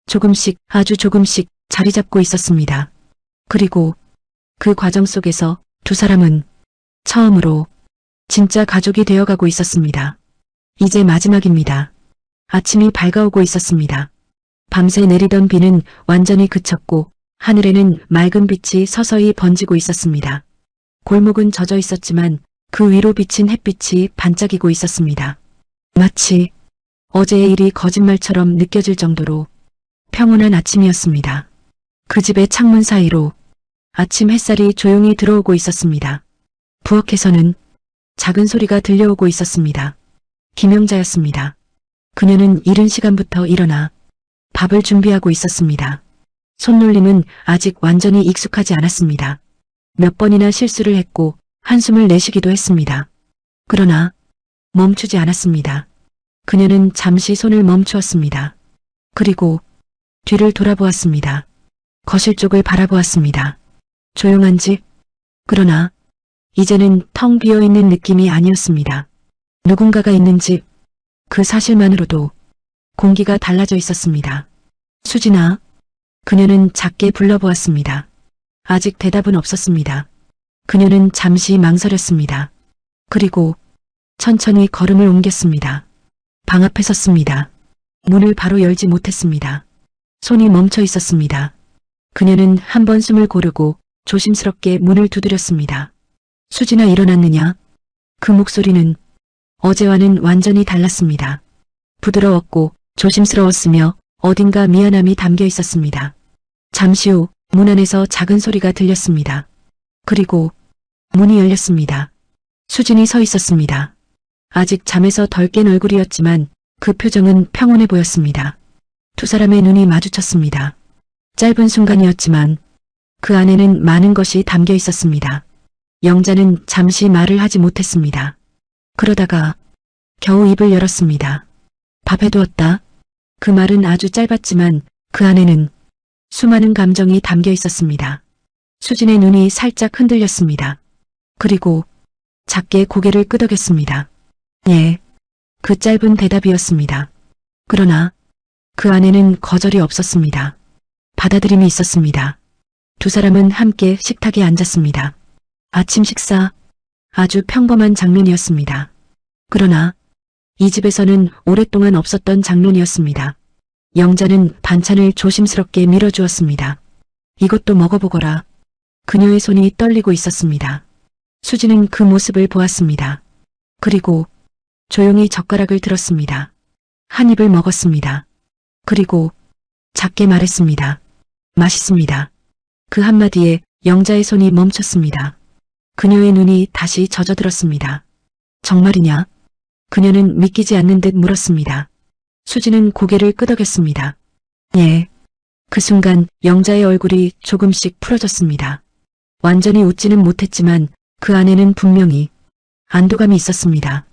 조금씩 아주 조금씩 자리 잡고 있었습니다. 그리고 그 과정 속에서 두 사람은 처음으로 진짜 가족이 되어가고 있었습니다. 이제 마지막입니다. 아침이 밝아오고 있었습니다. 밤새 내리던 비는 완전히 그쳤고 하늘에는 맑은 빛이 서서히 번지고 있었습니다. 골목은 젖어 있었지만 그 위로 비친 햇빛이 반짝이고 있었습니다. 마치 어제의 일이 거짓말처럼 느껴질 정도로 평온한 아침이었습니다. 그 집의 창문 사이로 아침 햇살이 조용히 들어오고 있었습니다. 부엌에서는 작은 소리가 들려오고 있었습니다. 김영자였습니다. 그녀는 이른 시간부터 일어나 밥을 준비하고 있었습니다. 손놀림은 아직 완전히 익숙하지 않았습니다. 몇 번이나 실수를 했고 한숨을 내쉬기도 했습니다. 그러나 멈추지 않았습니다. 그녀는 잠시 손을 멈추었습니다. 그리고 뒤를 돌아보았습니다. 거실 쪽을 바라보았습니다. 조용한 집. 그러나 이제는 텅 비어있는 느낌이 아니었습니다. 누군가가 있는 집. 그 사실만으로도 공기가 달라져 있었습니다. 수진아. 그녀는 작게 불러보았습니다. 아직 대답은 없었습니다. 그녀는 잠시 망설였습니다. 그리고 천천히 걸음을 옮겼습니다. 방 앞에 섰습니다. 문을 바로 열지 못했습니다. 손이 멈춰 있었습니다. 그녀는 한 번 숨을 고르고 조심스럽게 문을 두드렸습니다. 수진아, 일어났느냐? 그 목소리는 어제와는 완전히 달랐습니다. 부드러웠고 조심스러웠으며 어딘가 미안함이 담겨 있었습니다. 잠시 후 문 안에서 작은 소리가 들렸습니다. 그리고 문이 열렸습니다. 수진이 서 있었습니다. 아직 잠에서 덜 깬 얼굴이었지만 그 표정은 평온해 보였습니다. 두 사람의 눈이 마주쳤습니다. 짧은 순간이었지만 그 안에는 많은 것이 담겨 있었습니다. 영자는 잠시 말을 하지 못했습니다. 그러다가 겨우 입을 열었습니다. 밥 해두었다. 그 말은 아주 짧았지만 그 안에는 수많은 감정이 담겨 있었습니다. 수진의 눈이 살짝 흔들렸습니다. 그리고 작게 고개를 끄덕였습니다. 예. 그 짧은 대답이었습니다. 그러나 그 안에는 거절이 없었습니다. 받아들임이 있었습니다. 두 사람은 함께 식탁에 앉았습니다. 아침 식사. 아주 평범한 장면이었습니다. 그러나 이 집에서는 오랫동안 없었던 장면이었습니다. 영자는 반찬을 조심스럽게 밀어주었습니다. 이것도 먹어보거라. 그녀의 손이 떨리고 있었습니다. 수지는 그 모습을 보았습니다. 그리고 조용히 젓가락을 들었습니다. 한 입을 먹었습니다. 그리고 작게 말했습니다. 맛있습니다. 그 한마디에 영자의 손이 멈췄습니다. 그녀의 눈이 다시 젖어들었습니다. 정말이냐? 그녀는 믿기지 않는 듯 물었습니다. 수지는 고개를 끄덕였습니다. 예. 그 순간 영자의 얼굴이 조금씩 풀어졌습니다. 완전히 웃지는 못했지만 그 안에는 분명히 안도감이 있었습니다.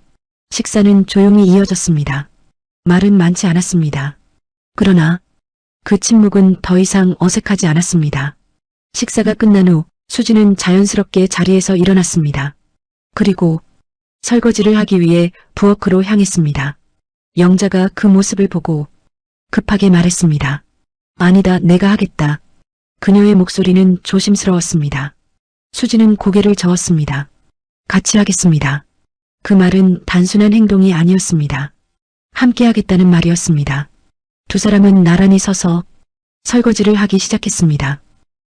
식사는 조용히 이어졌습니다. 말은 많지 않았습니다. 그러나 그 침묵은 더 이상 어색하지 않았습니다. 식사가 끝난 후 수지는 자연스럽게 자리에서 일어났습니다. 그리고 설거지를 하기 위해 부엌으로 향했습니다. 영자가 그 모습을 보고 급하게 말했습니다. 아니다, 내가 하겠다. 그녀의 목소리는 조심스러웠습니다. 수지는 고개를 저었습니다. 같이 하겠습니다. 그 말은 단순한 행동이 아니었습니다. 함께 하겠다는 말이었습니다. 두 사람은 나란히 서서 설거지를 하기 시작했습니다.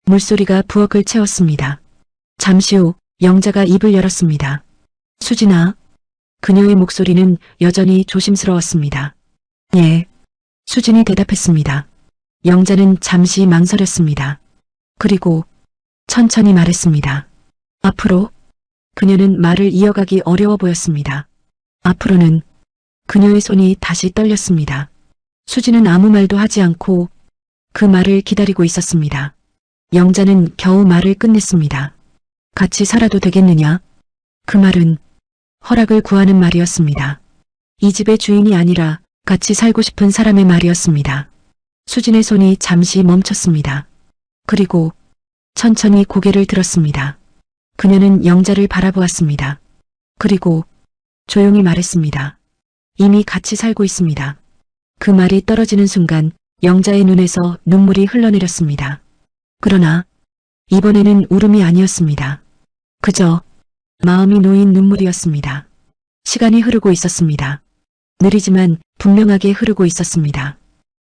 물소리가 부엌을 채웠습니다. 잠시 후 영자가 입을 열었습니다. 수진아. 그녀의 목소리는 여전히 조심스러웠습니다. 예. 수진이 대답했습니다. 영자는 잠시 망설였습니다. 그리고 천천히 말했습니다. 앞으로? 그녀는 말을 이어가기 어려워 보였습니다. 앞으로는 그녀의 손이 다시 떨렸습니다. 수지는 아무 말도 하지 않고 그 말을 기다리고 있었습니다. 영자는 겨우 말을 끝냈습니다. 같이 살아도 되겠느냐? 그 말은 허락을 구하는 말이었습니다. 이 집의 주인이 아니라 같이 살고 싶은 사람의 말이었습니다. 수진의 손이 잠시 멈췄습니다. 그리고 천천히 고개를 들었습니다. 그녀는 영자를 바라보았습니다. 그리고 조용히 말했습니다. 이미 같이 살고 있습니다. 그 말이 떨어지는 순간 영자의 눈에서 눈물이 흘러내렸습니다. 그러나 이번에는 울음이 아니었습니다. 그저 마음이 놓인 눈물이었습니다. 시간이 흐르고 있었습니다. 느리지만 분명하게 흐르고 있었습니다.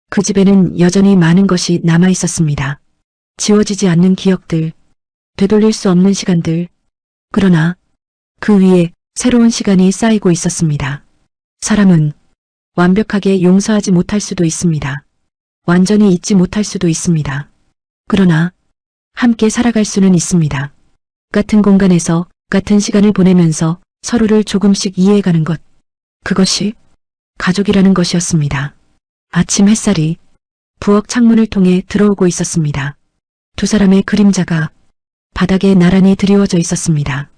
그 집에는 여전히 많은 것이 남아 있었습니다. 지워지지 않는 기억들, 되돌릴 수 없는 시간들. 그러나 그 위에 새로운 시간이 쌓이고 있었습니다. 사람은 완벽하게 용서하지 못할 수도 있습니다. 완전히 잊지 못할 수도 있습니다. 그러나 함께 살아갈 수는 있습니다. 같은 공간에서 같은 시간을 보내면서 서로를 조금씩 이해해가는 것. 그것이 가족이라는 것이었습니다. 아침 햇살이 부엌 창문을 통해 들어오고 있었습니다. 두 사람의 그림자가 바닥에 나란히 드리워져 있었습니다.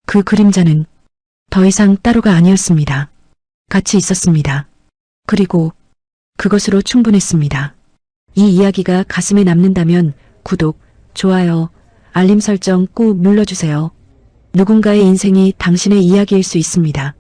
그 그림자는 더 이상 따로가 아니었습니다. 같이 있었습니다. 그리고 그것으로 충분했습니다. 이 이야기가 가슴에 남는다면 구독, 좋아요, 알림 설정 꾹 눌러주세요. 누군가의 인생이 당신의 이야기일 수 있습니다.